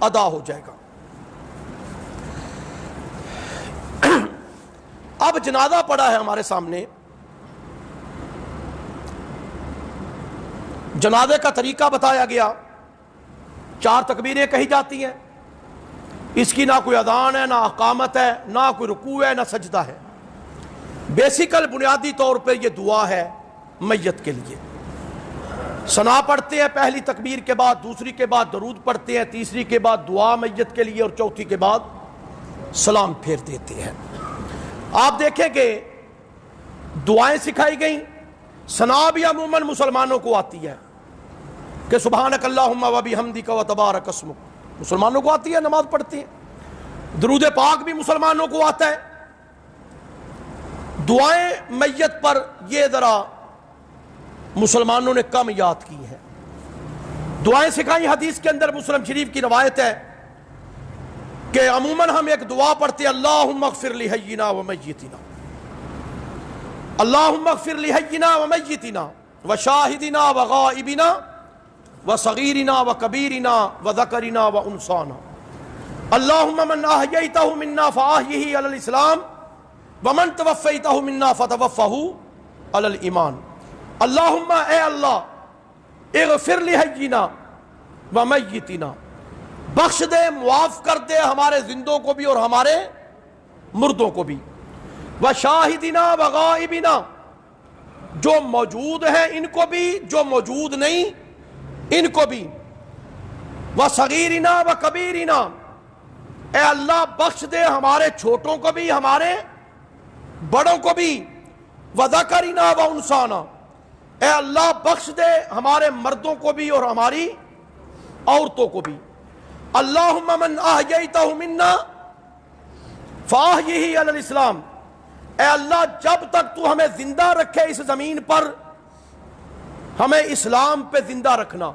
ادا ہو جائے گا۔ اب جنازہ پڑا ہے ہمارے سامنے، جنازے کا طریقہ بتایا گیا، 4 تکبیریں کہی جاتی ہیں، اس کی نہ کوئی اذان ہے، نہ اقامت ہے، نہ کوئی رکوع ہے، نہ سجدہ ہے۔ بیسیکل بنیادی طور پر یہ دعا ہے میت کے لیے۔ ثنا پڑھتے ہیں پہلی تکبیر کے بعد، دوسری کے بعد درود پڑھتے ہیں، تیسری کے بعد دعا میت کے لیے اور چوتھی کے بعد سلام پھیر دیتے ہیں۔ آپ دیکھیں کہ دعائیں سکھائی گئیں، ثنا بھی عموماً مسلمانوں کو آتی ہے کہ سبحانک اللہم و بحمدک و تبارک اسمک، مسلمانوں کو آتی ہے، نماز پڑھتے ہیں۔ درود پاک بھی مسلمانوں کو آتا ہے۔ دعائیں میت پر یہ ذرا مسلمانوں نے کم یاد کی ہیں۔ دعائیں سکھائیں، حدیث کے اندر مسلم شریف کی روایت ہے کہ عموماً ہم ایک دعا پڑھتے ہیں، اللہم اغفر لحینا و میتنا، اللہم اغفر لحینا و میتنا و شاہدنا و غائبنا و صغیرنا و کبیرنا و ذکرنا و انسانا، اللہم من احییتہ منا فاحیہ علی الاسلام ومن توفیتہ منا فتوفہ علی الایمان، اللہم اے اللہ اغفر لحینا و میتنا، بخش دے، معاف کر دے ہمارے زندوں کو بھی اور ہمارے مردوں کو بھی، و شاہدنا و غائبنا، جو موجود ہیں ان کو بھی، جو موجود نہیں ان کو بھی، و صغیرنا و کبیرنا، اے اللہ بخش دے ہمارے چھوٹوں کو بھی ہمارے بڑوں کو بھی، و ذکرنا و انسانا، اے اللہ بخش دے ہمارے مردوں کو بھی اور ہماری عورتوں کو بھی، اللہم من احییتہ منا فاحیہ علی الاسلام، اے اللہ جب تک تو ہمیں زندہ رکھے اس زمین پر ہمیں اسلام پہ زندہ رکھنا،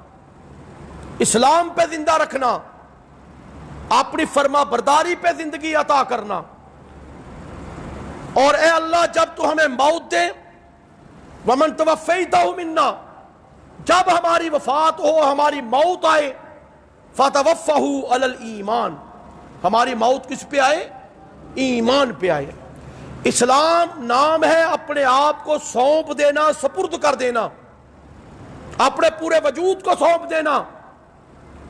اسلام پہ زندہ رکھنا، اپنی فرما برداری پہ زندگی عطا کرنا، اور اے اللہ جب تو ہمیں موت دے، ومن توفیتہ منا، جب ہماری وفات ہو، ہماری موت آئے، فتوفہ علی الایمان، ہماری موت کس پہ آئے؟ ایمان پہ آئے۔ اسلام نام ہے اپنے آپ کو سونپ دینا، سپرد کر دینا، اپنے پورے وجود کو سونپ دینا،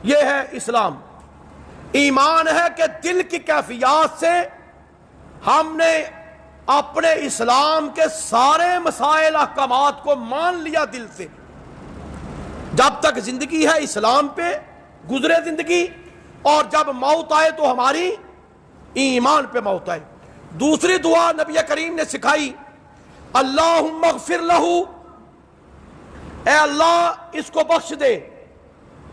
یہ ہے اسلام۔ ایمان ہے کہ دل کی کیفیات سے ہم نے اپنے اسلام کے سارے مسائل احکامات کو مان لیا دل سے، جب تک زندگی ہے اسلام پہ گزرے زندگی، اور جب موت آئے تو ہماری ایمان پہ موت آئے۔ دوسری دعا نبی کریم نے سکھائی، اللہم اغفر لہو، اے اللہ اس کو بخش دے،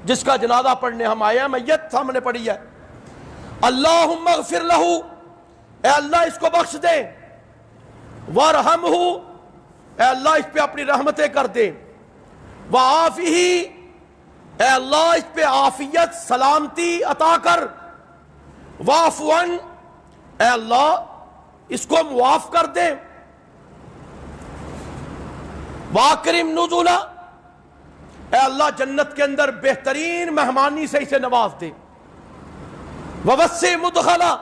جس کا جنازہ پڑھنے ہم آئے ہیں، میت سامنے پڑی ہے، اللہم اغفر لہو، اے اللہ اس کو بخش دے، وارحمہ، اے اللہ اس پہ اپنی رحمتیں کر دے، وعافہ، اے اللہ اس پہ عافیت سلامتی عطا کر، واعف عنہ، اے اللہ اس کو معاف کر دے، واکرم نزلا، اے اللہ جنت کے اندر بہترین مہمانی سے اسے نواز دے، ووسع مدخلا،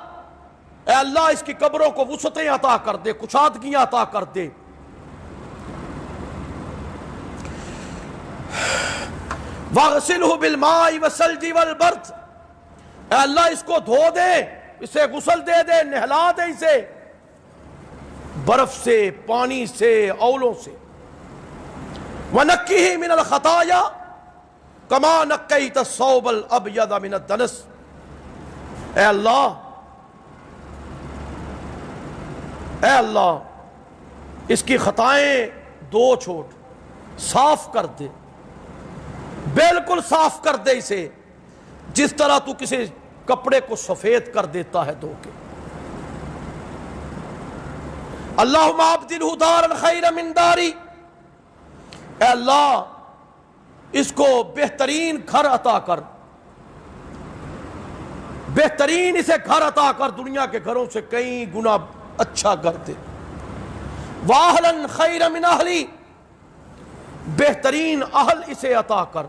اے اللہ اس کی قبروں کو وسعتیں عطا کر دے، کشادگیاں عطا کر دے، واغسلہ بالماء والثلج والبرد، اے اللہ اس کو دھو دے، اسے غسل دے دے، نہلا دے اسے برف سے، پانی سے، اولوں سے، وَنَقِّهِ مِنَ الْخَطَايَا كَمَا نَقَّيْتَ الثَّوْبَ الْأَبْيَضَ مِنَ الدَّنَسِ، اے اللہ اے اللہ اس کی خطائیں دو چھوٹ، صاف کر دے، بالکل صاف کر دے اسے، جس طرح تو کسی کپڑے کو سفید کر دیتا ہے دھو کے۔ اللہم ابدلہ دارا خیرا من داری، اے اللہ اس کو بہترین گھر عطا کر، بہترین اسے گھر عطا کر، دنیا کے گھروں سے کئی گنا اچھا گھر دے۔ واہلا خیرا من اہلی، بہترین اہل اسے عطا کر۔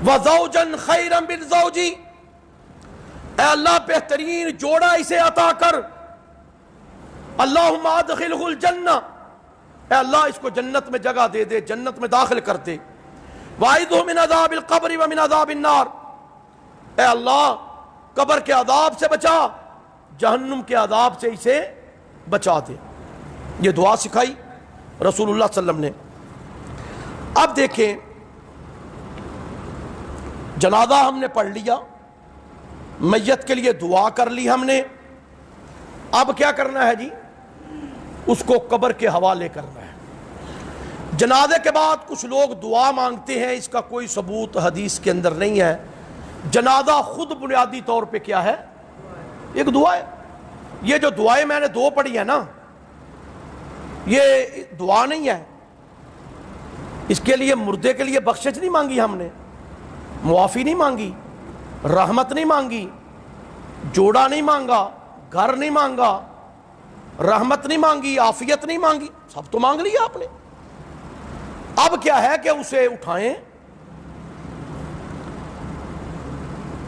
وزوجا خیرا من زوجی، اے اللہ بہترین جوڑا اسے عطا کر۔ اللہم ادخلہ الجنہ، اے اللہ اس کو جنت میں جگہ دے دے، جنت میں داخل کر دے۔ واعذہ من عذاب القبر ومن عذاب النار، اے اللہ قبر کے عذاب سے بچا، جہنم کے عذاب سے اسے بچا دے۔ یہ دعا سکھائی رسول اللہ صلی اللہ علیہ وسلم نے۔ اب دیکھیں جنازہ ہم نے پڑھ لیا، میت کے لیے دعا کر لی ہم نے، اب کیا کرنا ہے جی؟ اس کو قبر کے حوالے کرنا ہے۔ جنازے کے بعد کچھ لوگ دعا مانگتے ہیں، اس کا کوئی ثبوت حدیث کے اندر نہیں ہے۔ جنازہ خود بنیادی طور پہ کیا ہے؟ ایک دعا ہے۔ یہ جو دعائیں میں نے دو پڑھی ہیں نا، یہ دعا نہیں ہے۔ اس کے لیے مردے کے لیے بخشش نہیں مانگی ہم نے، معافی نہیں مانگی، رحمت نہیں مانگی، جوڑا نہیں مانگا، گھر نہیں مانگا، رحمت نہیں مانگی، عافیت نہیں مانگی، سب تو مانگ لیا آپ نے۔ اب کیا ہے کہ اسے اٹھائیں،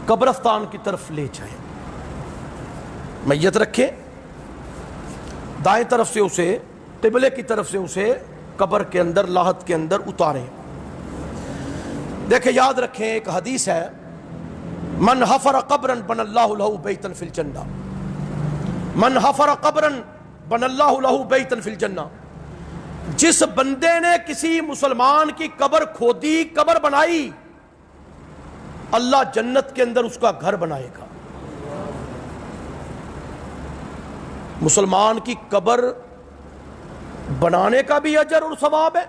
قبرستان کی طرف لے جائیں، میت رکھیں، دائیں طرف سے اسے، قبلے کی طرف سے اسے قبر کے اندر، لاحد کے اندر اتاریں۔ دیکھیں یاد رکھیں، ایک حدیث ہے، من حفر قبرا بن اللہ لہ بیتا فی الجنہ، من حفر قبرا بن اللہ لہ بیتا فی الجنہ، جس بندے نے کسی مسلمان کی قبر کھودی، قبر بنائی، اللہ جنت کے اندر اس کا گھر بنائے گا۔ مسلمان کی قبر بنانے کا بھی اجر اور ثواب ہے،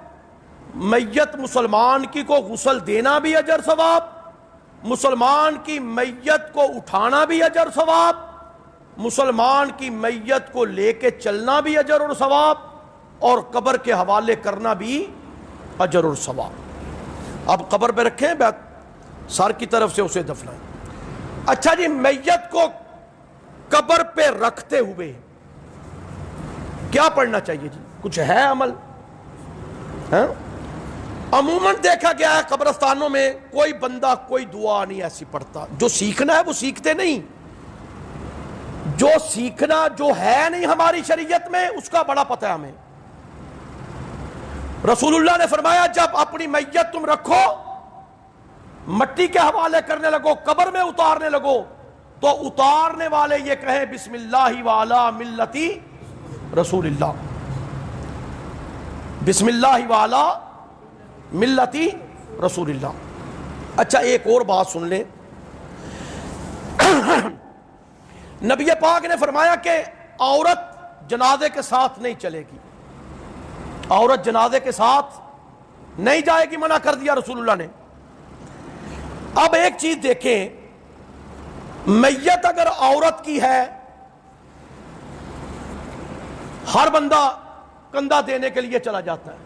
میت مسلمان کی کو غسل دینا بھی اجر ثواب، مسلمان کی میت کو اٹھانا بھی اجر ثواب، مسلمان کی میت کو لے کے چلنا بھی اجر اور ثواب، اور قبر کے حوالے کرنا بھی اجر اور ثواب۔ اب قبر پہ رکھیں، سر کی طرف سے اسے دفنائیں۔ اچھا جی، میت کو قبر پہ رکھتے ہوئے کیا پڑھنا چاہیے جی؟ کچھ ہے عمل؟ عموماً دیکھا گیا ہے قبرستانوں میں کوئی بندہ کوئی دعا نہیں ایسی پڑھتا۔ جو سیکھنا ہے وہ سیکھتے نہیں، جو سیکھنا جو ہے نہیں ہماری شریعت میں، اس کا بڑا پتہ ہے ہمیں۔ رسول اللہ نے فرمایا جب اپنی میت تم رکھو، مٹی کے حوالے کرنے لگو، قبر میں اتارنے لگو، تو اتارنے والے یہ کہیں بسم اللہ وعلی ملتی رسول اللہ، بسم اللہ وعلی ملتی رسول اللہ۔ اچھا ایک اور بات سن لیں، نبی پاک نے فرمایا کہ عورت جنازے کے ساتھ نہیں چلے گی، عورت جنازے کے ساتھ نہیں جائے گی، منع کر دیا رسول اللہ نے۔ اب ایک چیز دیکھیں، میت اگر عورت کی ہے، ہر بندہ کندھا دینے کے لیے چلا جاتا ہے۔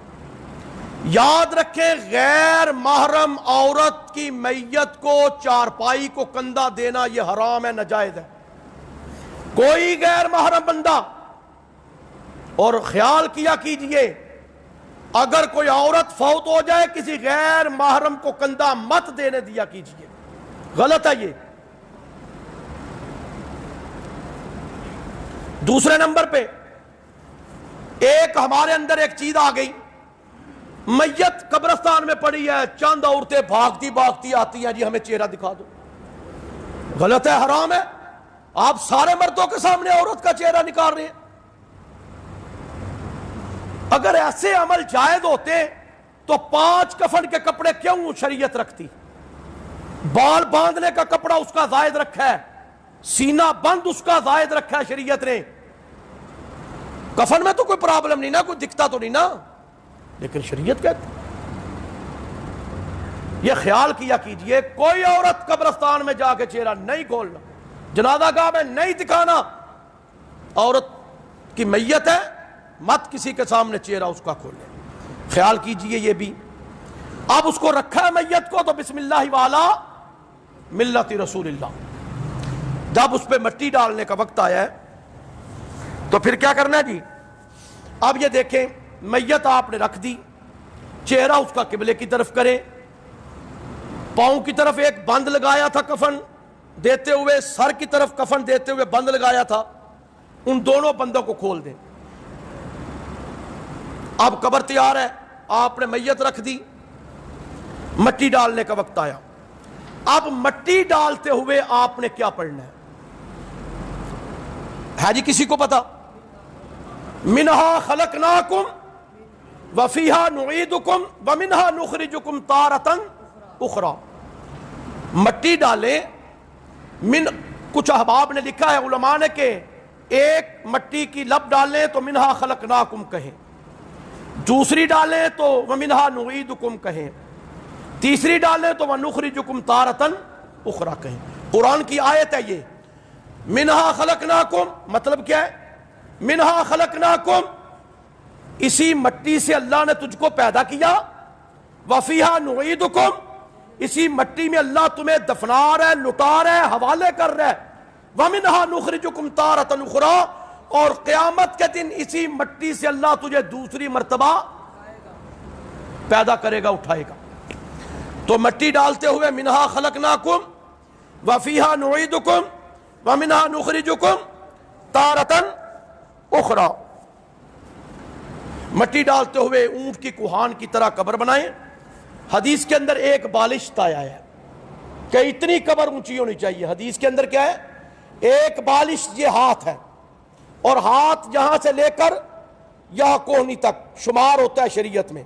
یاد رکھیں غیر محرم عورت کی میت کو چارپائی کو کندھا دینا یہ حرام ہے، ناجائز ہے۔ کوئی غیر محرم بندہ، اور خیال کیا کیجئے اگر کوئی عورت فوت ہو جائے کسی غیر محرم کو کندھا مت دینے دیا کیجئے، غلط ہے یہ۔ دوسرے نمبر پہ ایک ہمارے اندر ایک چیز آ گئی، میت قبرستان میں پڑی ہے، چند عورتیں بھاگتی بھاگتی آتی ہیں، جی ہمیں چہرہ دکھا دو، غلط ہے، حرام ہے۔ آپ سارے مردوں کے سامنے عورت کا چہرہ نکال رہے ہیں۔ اگر ایسے عمل جائز ہوتے تو 5 کفن کے کپڑے کیوں شریعت رکھتی؟ بال باندھنے کا کپڑا اس کا زائد رکھا ہے، سینہ بند اس کا زائد رکھا ہے شریعت نے، کفن میں تو کوئی پرابلم نہیں نا، کوئی دکھتا تو نہیں نا، لیکن شریعت کہتی یہ خیال کیا کیجئے کوئی عورت قبرستان میں جا کے چہرہ نہیں کھولنا، جنازہ گاہ میں نہیں دکھانا، عورت کی میت ہے مت کسی کے سامنے چہرہ اس کا کھولے، خیال کیجئے یہ بھی۔ اب اس کو رکھا ہے میت کو تو بسم اللہ والا ملت رسول اللہ، جب اس پہ مٹی ڈالنے کا وقت آیا ہے تو پھر کیا کرنا ہے جی؟ اب یہ دیکھیں میت آپ نے رکھ دی، چہرہ اس کا قبلے کی طرف کرے، پاؤں کی طرف ایک بند لگایا تھا کفن دیتے ہوئے، سر کی طرف کفن دیتے ہوئے بند لگایا تھا، ان دونوں بندوں کو کھول دیں۔ اب قبر تیار ہے، آپ نے میت رکھ دی، مٹی ڈالنے کا وقت آیا، اب مٹی ڈالتے ہوئے آپ نے کیا پڑھنا ہے جی کسی کو پتا؟ منہا خلقناکم وفیہا نعیدکم ومنہا نخرجکم تارۃ اخری۔ مٹی ڈالیں، کچھ احباب نے لکھا ہے علماء نے کہ ایک مٹی کی لب ڈالیں تو منہا خلقناکم کہیں، دوسری ڈالیں تو ومنہا نعیدکم کہیں، تیسری ڈالیں تو وَنُخْرِجُكُمْ تَارَةً اُخْرَىٰ کہیں۔ قرآن کی آیت ہے یہ، منہا خلقناکم مطلب کیا ہے؟ منہا خلقناکم، اسی مٹی سے اللہ نے تجھ کو پیدا کیا، وفیہا نعیدکم، اسی مٹی میں اللہ تمہیں دفنا رہا ہے، لٹا رہا ہے، حوالے کر رہا ہے، وَمِنْہَا نُخْرِجُكُمْ تَارَةً اُخْرَىٰ، اور قیامت کے دن اسی مٹی سے اللہ تجھے دوسری مرتبہ پیدا کرے گا، اٹھائے گا۔ تو مٹی ڈالتے ہوئے منہا خلقناکم وفیہا نعیدکم ومنہا نخرجکم تارۃ اخری، مٹی ڈالتے ہوئے اونٹ کی کوہان کی طرح قبر بنائیں۔ حدیث کے اندر ایک بالشت آیا ہے کہ اتنی قبر اونچی ہونی چاہیے، حدیث کے اندر کیا ہے؟ ایک بالش یہ ہاتھ ہے، اور ہاتھ یہاں سے لے کر یہاں کوہنی تک شمار ہوتا ہے شریعت میں،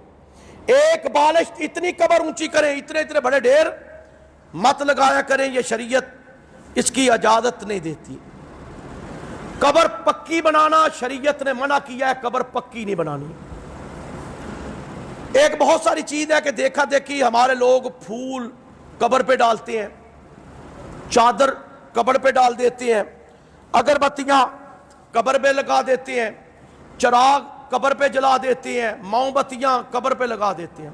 ایک بالشت اتنی قبر اونچی کریں، اتنے اتنے بڑے ڈھیر مت لگایا کریں، یہ شریعت اس کی اجازت نہیں دیتی۔ قبر پکی بنانا شریعت نے منع کیا ہے، قبر پکی نہیں بنانی۔ ایک بہت ساری چیز ہے کہ دیکھا دیکھی ہمارے لوگ پھول قبر پہ ڈالتے ہیں، چادر قبر پہ ڈال دیتے ہیں، اگربتیاں قبر پہ لگا دیتے ہیں، چراغ قبر پہ جلا دیتے ہیں، موم بتیاں قبر پہ لگا دیتے ہیں۔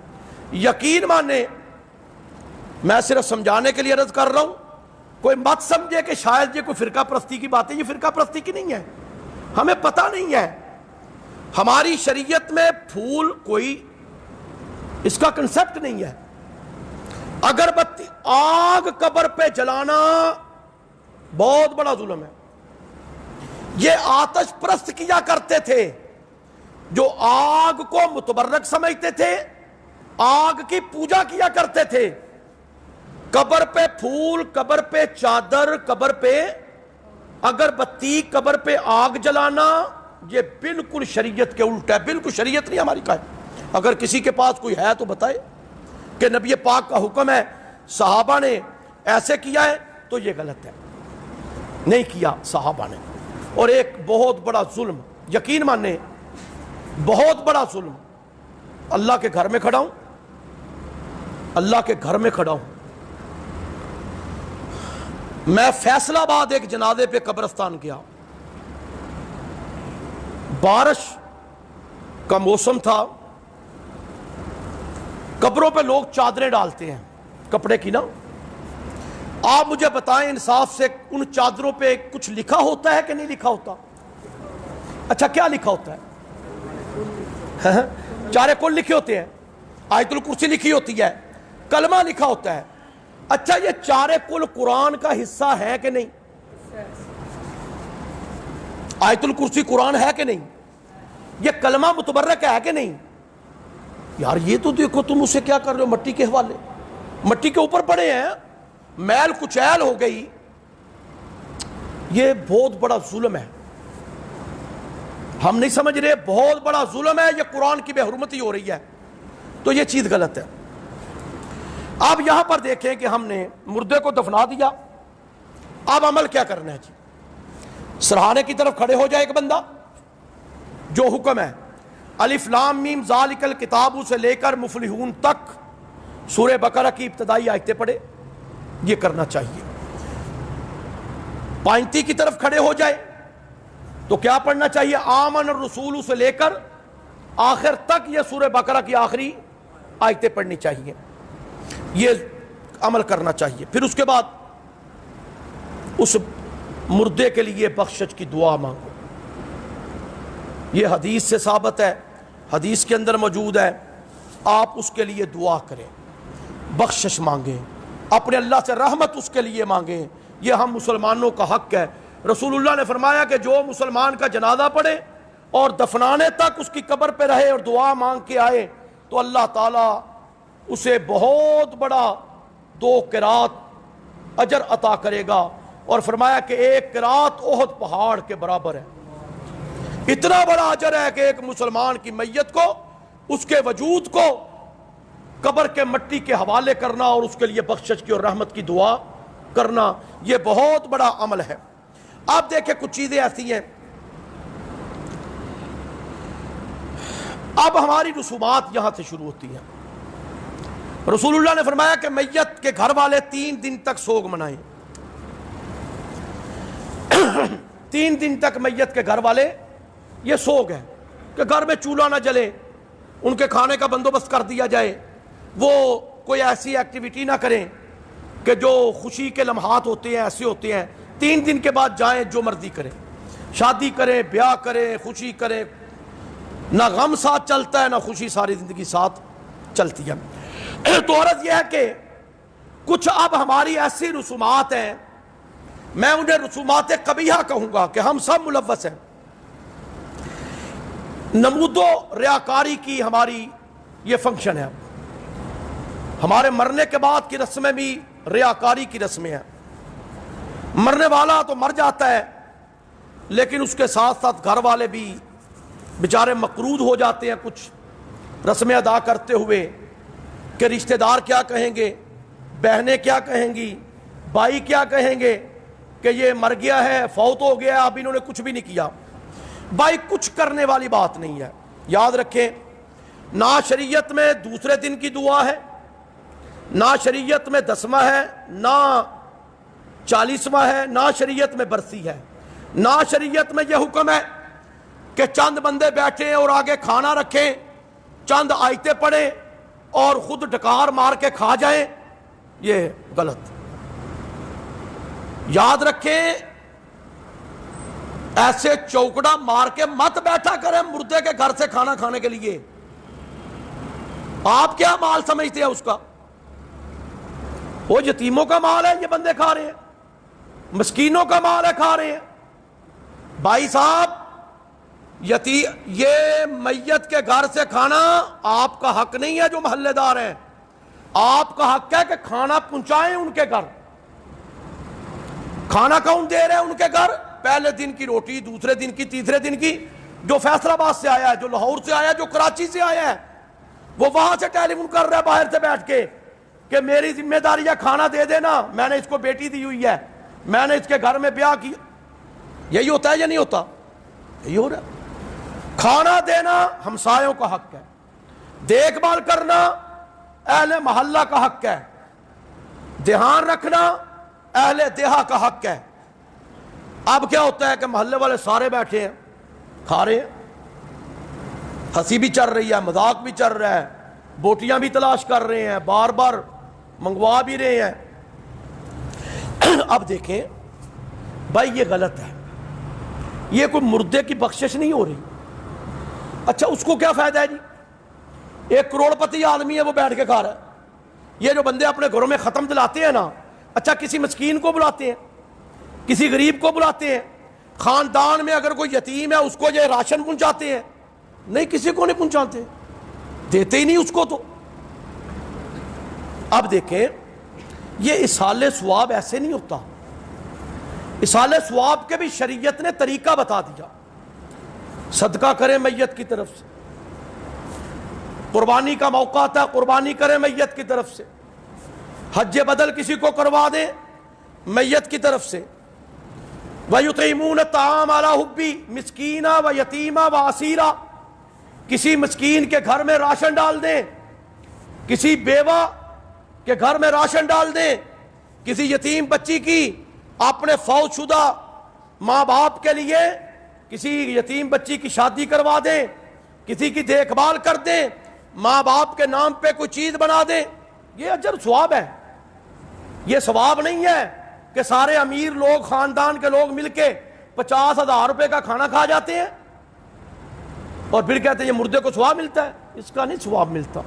یقین مانے، میں صرف سمجھانے کے لیے عرض کر رہا ہوں، کوئی مت سمجھے کہ شاید یہ کوئی فرقہ پرستی کی بات ہے، یہ فرقہ پرستی کی نہیں ہے، ہمیں پتہ نہیں ہے۔ ہماری شریعت میں پھول کوئی اس کا کنسپٹ نہیں ہے۔ اگربتی آگ قبر پہ جلانا بہت بڑا ظلم ہے۔ یہ آتش پرست کیا کرتے تھے جو آگ کو متبرک سمجھتے تھے، آگ کی پوجا کیا کرتے تھے۔ قبر پہ پھول، قبر پہ چادر، قبر پہ اگربتی، قبر پہ آگ جلانا، یہ بالکل شریعت کے الٹ ہے، بالکل شریعت نہیں ہماری کا ہے۔ اگر کسی کے پاس کوئی ہے تو بتائے کہ نبی پاک کا حکم ہے، صحابہ نے ایسے کیا ہے تو یہ غلط ہے، نہیں کیا صحابہ نے۔ اور ایک بہت بڑا ظلم، یقین مانے بہت بڑا ظلم، اللہ کے گھر میں کھڑا ہوں، اللہ کے گھر میں کھڑا ہوں، میں فیصل آباد ایک جنازے پہ قبرستان گیا، بارش کا موسم تھا، قبروں پہ لوگ چادریں ڈالتے ہیں کپڑے کی نا، آپ مجھے بتائیں انصاف سے ان چادروں پہ کچھ لکھا ہوتا ہے کہ نہیں لکھا ہوتا؟ اچھا کیا لکھا ہوتا ہے؟ چارے کل لکھے ہوتے ہیں، آیت الکرسی لکھی ہوتی ہے، کلمہ لکھا ہوتا ہے۔ اچھا یہ چارے کل قرآن کا حصہ ہے کہ نہیں؟ آیت الکرسی قرآن ہے کہ نہیں؟ یہ کلمہ متبرک ہے کہ نہیں؟ یار یہ تو دیکھو تم اسے کیا کر رہے ہو، مٹی کے حوالے، مٹی کے اوپر پڑے ہیں، میل کچیل ہو گئی، یہ بہت بڑا ظلم ہے، ہم نہیں سمجھ رہے، بہت بڑا ظلم ہے، یہ قرآن کی بے حرمتی ہو رہی ہے، تو یہ چیز غلط ہے۔ اب یہاں پر دیکھیں کہ ہم نے مردے کو دفنا دیا، اب عمل کیا کرنا ہے جی؟ سرہانے کی طرف کھڑے ہو جائے ایک بندہ، جو حکم ہے الف لام میم ذالک الکتاب سے لے کر مفلحون تک سورہ بقرہ کی ابتدائی آیتیں پڑھے، یہ کرنا چاہیے۔ پائنتی کی طرف کھڑے ہو جائے تو کیا پڑھنا چاہیے؟ آمن الرسول سے لے کر آخر تک یہ سورہ بقرہ کی آخری آیتیں پڑھنی چاہیے، یہ عمل کرنا چاہیے۔ پھر اس کے بعد اس مردے کے لیے بخشش کی دعا مانگو، یہ حدیث سے ثابت ہے، حدیث کے اندر موجود ہے، آپ اس کے لیے دعا کریں، بخشش مانگیں، اپنے اللہ سے رحمت اس کے لیے مانگیں، یہ ہم مسلمانوں کا حق ہے۔ رسول اللہ نے فرمایا کہ جو مسلمان کا جنازہ پڑھے اور دفنانے تک اس کی قبر پہ رہے اور دعا مانگ کے آئے تو اللہ تعالیٰ اسے بہت بڑا 2 قرات اجر عطا کرے گا، اور فرمایا کہ 1 قرات احد پہاڑ کے برابر ہے۔ اتنا بڑا اجر ہے کہ ایک مسلمان کی میت کو، اس کے وجود کو قبر کے مٹی کے حوالے کرنا اور اس کے لیے بخشش کی اور رحمت کی دعا کرنا، یہ بہت بڑا عمل ہے۔ آپ دیکھیں کچھ چیزیں ایسی ہیں، اب ہماری رسومات یہاں سے شروع ہوتی ہیں۔ رسول اللہ نے فرمایا کہ میت کے گھر والے 3 دن تک سوگ منائیں، 3 دن تک میت کے گھر والے، یہ سوگ ہے کہ گھر میں چولہا نہ جلے، ان کے کھانے کا بندوبست کر دیا جائے، وہ کوئی ایسی ایکٹیویٹی نہ کریں کہ جو خوشی کے لمحات ہوتے ہیں ایسے ہوتے ہیں، 3 دن کے بعد جائیں جو مرضی کریں، شادی کریں، بیاہ کریں، خوشی کریں، نہ غم ساتھ چلتا ہے نہ خوشی ساری زندگی ساتھ چلتی ہے۔ تو عرض یہ ہے کہ کچھ اب ہماری ایسی رسومات ہیں، میں انہیں رسومات قبیحہ کہوں گا کہ ہم سب ملوث ہیں۔ نمود و ریاکاری کی ہماری یہ فنکشن ہے، ہمارے مرنے کے بعد کی رسمیں بھی ریاکاری کی رسمیں ہیں۔ مرنے والا تو مر جاتا ہے لیکن اس کے ساتھ ساتھ گھر والے بھی بیچارے مقروض ہو جاتے ہیں کچھ رسمیں ادا کرتے ہوئے کہ رشتہ دار کیا کہیں گے، بہنیں کیا کہیں گی، بھائی کیا کہیں گے کہ یہ مر گیا ہے، فوت ہو گیا، اب انہوں نے کچھ بھی نہیں کیا۔ بھائی کچھ کرنے والی بات نہیں ہے، یاد رکھیں، نہ شریعت میں دوسرے دن کی دعا ہے، نہ شریعت میں 10واں ہے، نہ 40واں ہے، نہ شریعت میں برسی ہے، نہ شریعت میں یہ حکم ہے کہ چند بندے بیٹھیں اور آگے کھانا رکھیں، چند آیتیں پڑھیں اور خود ڈکار مار کے کھا جائیں، یہ غلط۔ یاد رکھیں، ایسے چوکڑا مار کے مت بیٹھا کریں مردے کے گھر سے کھانا کھانے کے لیے۔ آپ کیا مال سمجھتے ہیں اس کا؟ وہ یتیموں کا مال ہے، یہ بندے کھا رہے ہیں، مسکینوں کا مال ہے، کھا رہے ہیں۔ بھائی صاحب، یہ میت کے گھر سے کھانا آپ کا حق نہیں ہے جو محلے دار ہیں، آپ کا حق ہے کہ کھانا پہنچائیں ان کے گھر۔ کھانا کون دے رہے ہیں ان کے گھر؟ پہلے دن کی روٹی، دوسرے دن کی، تیسرے دن کی، جو فیصل آباد سے آیا ہے، جو لاہور سے آیا ہے، جو کراچی سے آیا ہے، وہ وہاں سے ٹیلی فون کر رہا ہے باہر سے بیٹھ کے کہ میری ذمہ داری ہے کھانا دے دینا، میں نے اس کو بیٹی دی ہوئی ہے، میں نے اس کے گھر میں بیاہ کیا۔ یہی ہوتا ہے یا نہیں ہوتا؟ یہی ہو رہا ہے۔ کھانا دینا ہمسایوں کا حق ہے، دیکھ بھال کرنا اہل محلہ کا حق ہے، دھیان رکھنا اہل دیہا کا حق ہے۔ اب کیا ہوتا ہے کہ محلے والے سارے بیٹھے ہیں، کھا رہے ہیں، ہنسی بھی چل رہی ہے، مذاق بھی چل رہا ہے، بوٹیاں بھی تلاش کر رہے ہیں، بار بار منگوا بھی رہے ہیں۔ اب دیکھیں بھائی، یہ غلط ہے، یہ کوئی مردے کی بخشش نہیں ہو رہی۔ اچھا اس کو کیا فائدہ ہے جی؟ 1 کروڑ پتی آدمی ہے، وہ بیٹھ کے کھا رہا ہے۔ یہ جو بندے اپنے گھروں میں ختم دلاتے ہیں نا، اچھا کسی مسکین کو بلاتے ہیں، کسی غریب کو بلاتے ہیں، خاندان میں اگر کوئی یتیم ہے اس کو یہ راشن پہنچاتے ہیں؟ نہیں، کسی کو نہیں پہنچاتے، دیتے ہی نہیں اس کو۔ تو اب دیکھیں، یہ اصال ثواب ایسے نہیں ہوتا، اصال ثواب کے بھی شریعت نے طریقہ بتا دیا۔ صدقہ کریں میت کی طرف سے، قربانی کا موقع آتا ہے قربانی کریں میت کی طرف سے، حج بدل کسی کو کروا دیں میت کی طرف سے، وَيُطْعِمُونَ الطَّعَامَ عَلَىٰ حُبِّهِ مسکینا و یتیما و اسیرا، کسی مسکین کے گھر میں راشن ڈال دیں، کسی بیوہ کے گھر میں راشن ڈال دیں، کسی یتیم بچی کی اپنے فوت شدہ ماں باپ کے لیے کسی یتیم بچی کی شادی کروا دیں، کسی کی دیکھ بھال کر دیں، ماں باپ کے نام پہ کوئی چیز بنا دیں، یہ اجر ثواب ہے۔ یہ ثواب نہیں ہے کہ سارے امیر لوگ خاندان کے لوگ مل کے 50,000 روپے کا کھانا کھا جاتے ہیں اور پھر کہتے ہیں یہ مردے کو ثواب ملتا ہے۔ اس کا نہیں ثواب ملتا،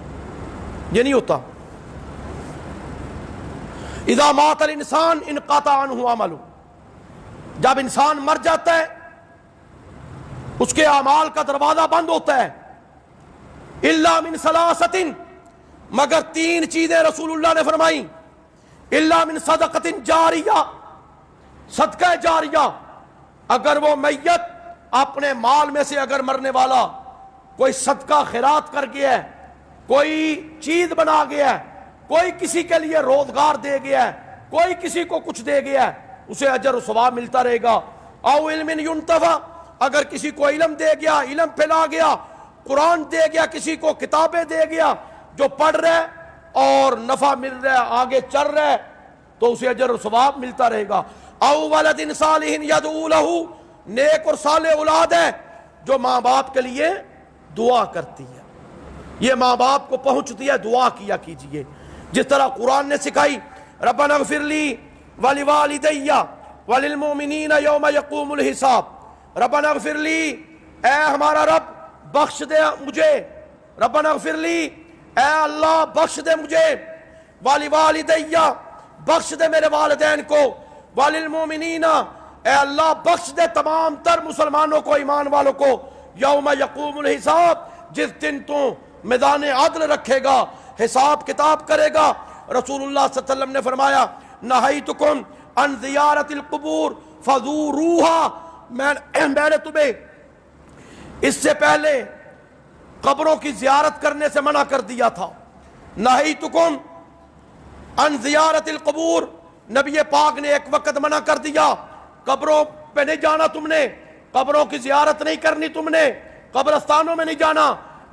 یہ نہیں ہوتا۔ اذا مات الانسان انقطع عنہ عملہ، جب انسان مر جاتا ہے اس کے اعمال کا دروازہ بند ہوتا ہے۔ الا من ثلاثۃ، مگر 3 چیزیں رسول اللہ نے فرمائیں۔ الا من صدقۃ جاریہ، صدقہ جاریہ، اگر وہ میت اپنے مال میں سے اگر مرنے والا کوئی صدقہ خیرات کر گیا ہے، کوئی چیز بنا گیا ہے، کوئی کسی کے لیے روزگار دے گیا ہے، کوئی کسی کو کچھ دے گیا ہے، اسے اجر و ثواب ملتا رہے گا۔ او علم ینتفع، اگر کسی کو علم دے گیا، علم پھیلا گیا، قرآن دے گیا، کسی کو کتابیں دے گیا، جو پڑھ رہا ہے اور نفع مل رہا ہے، آگے چل رہا ہے، تو اسے اجر و ثواب ملتا رہے گا۔ او ولد صالح یدعو لہ، نیک اور صالح اولاد ہے جو ماں باپ کے لیے دعا کرتی ہے۔ یہ ماں باپ کو پہنچتی ہے، دعا کیا کیجئے، جس طرح قرآن نے سکھائی ربنا اغفر لی ولوالدی وللمؤمنین یوم یقوم الحساب۔ ربنا اغفر لی، اے ہمارا رب بخش دے مجھے، ربنا اغفر لی، اے اللہ بخش دے مجھے، ولوالدی، بخش دے میرے والدین کو، وللمؤمنین، اے اللہ بخش دے تمام تر مسلمانوں کو، ایمان والوں کو، یوم یقوم الحساب، جس دن تو میدان عدل رکھے گا، حساب کتاب کرے گا۔ رسول اللہ صلی اللہ علیہ وسلم نے فرمایا نہیتکم عن زیارت القبور فزوروہا، میں نے تمہیں اس سے پہلے قبروں کی زیارت کرنے سے منع کر دیا تھا۔ نہیتکم عن زیارت القبور، نبی پاک نے ایک وقت منع کر دیا، قبروں پہ نہیں جانا تم نے، قبروں کی زیارت نہیں کرنی تم نے، قبرستانوں میں نہیں جانا،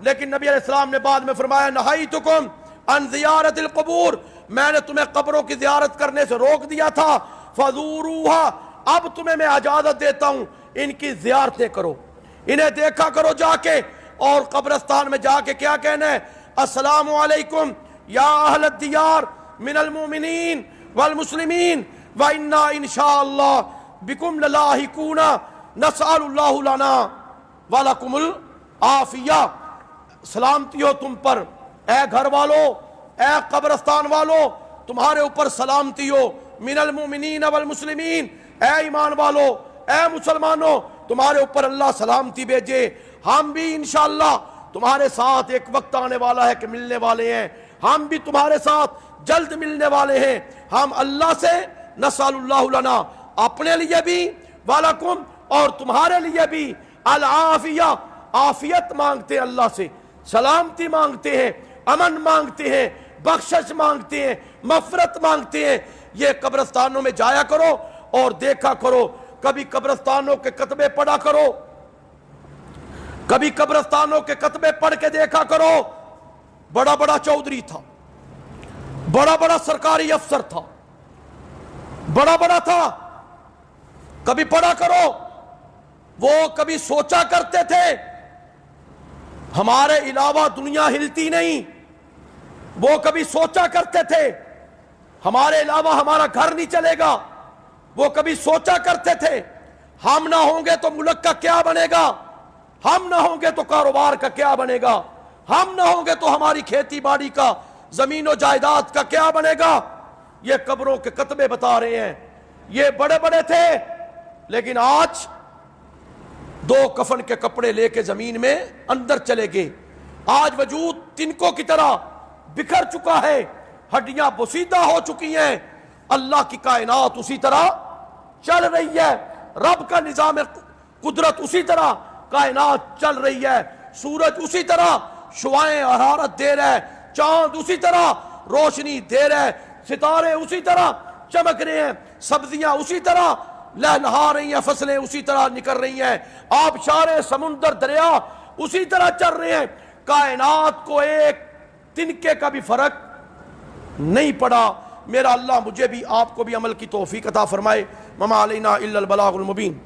لیکن نبی علیہ السلام نے بعد میں فرمایا نہیتکم عن زیارت القبور، میں نے تمہیں قبروں کی زیارت کرنے سے روک دیا تھا، فزوروہا، اب تمہیں میں اجازت دیتا ہوں ان کی زیارتیں کرو، انہیں دیکھا کرو جا کے، اور قبرستان میں جا کے کیا کہنا ہے؟ السلام علیکم یا اہل الدیار من المؤمنین والمسلمین وَإِنَّا إِنشَاءَ اللَّهِ بِكُمْ لَلَاحِقُونَ نَسْأَلُ اللَّهُ لَنَا وَلَكُمُ الْعَافِيَةَ، سلامتی ہو تم پر اے گھر والو، اے قبرستان والو، تمہارے اوپر سلامتی ہو، من المؤمنین والمسلمین، اے ایمان والو، اے مسلمانوں، تمہارے اوپر اللہ سلامتی بھیجے۔ ہم بھی انشاءاللہ تمہارے ساتھ ایک وقت آنے والا ہے کہ ملنے والے ہیں، ہم بھی تمہارے ساتھ جلد ملنے والے ہیں۔ ہم اللہ سے نسأل اللہ لنا، اپنے لیے بھی، وَلَكُمْ، اور تمہارے لیے بھی، العافیہ، عافیت مانگتے ہیں اللہ سے، سلامتی مانگتے ہیں، امن مانگتے ہیں، بخشش مانگتے ہیں، مغفرت مانگتے ہیں۔ یہ قبرستانوں میں جایا کرو اور دیکھا کرو، کبھی قبرستانوں کے کتبے پڑھا کرو، کبھی قبرستانوں کے کتبے پڑھ کے دیکھا کرو۔ بڑا بڑا چودھری تھا، بڑا بڑا سرکاری افسر تھا، بڑا بڑا تھا، کبھی پڑھا کرو۔ وہ کبھی سوچا کرتے تھے ہمارے علاوہ دنیا ہلتی نہیں، وہ کبھی سوچا کرتے تھے ہمارے علاوہ ہمارا گھر نہیں چلے گا، وہ کبھی سوچا کرتے تھے ہم نہ ہوں گے تو ملک کا کیا بنے گا، ہم نہ ہوں گے تو کاروبار کا کیا بنے گا، ہم نہ ہوں گے تو ہماری کھیتی باڑی کا، زمین و جائیداد کا کیا بنے گا۔ یہ قبروں کے کتبے بتا رہے ہیں، یہ بڑے بڑے تھے، لیکن آج 2 کفن کے کپڑے لے کے زمین میں اندر چلے گئے۔ آج وجود تنکوں کی طرح بکھر چکا ہے، ہڈیاں بوسیدہ ہو چکی ہیں، اللہ کی کائنات اسی طرح چل رہی ہے، رب کا نظام قدرت اسی طرح کائنات چل رہی ہے، سورج اسی طرح شعاعیں حرارت دے رہا ہے، چاند اسی طرح روشنی دے رہا ہے، ستارے اسی طرح چمک رہے ہیں، سبزیاں اسی طرح لہلہا رہی ہیں فصلیں اسی طرح نکل رہی ہیں، آبشار سمندر دریا اسی طرح چل رہے ہیں، کائنات کو ایک تنکے کا بھی فرق نہیں پڑا۔ میرا اللہ مجھے بھی آپ کو بھی عمل کی توفیق عطا فرمائے۔ وما علینا الا البلاغ المبین۔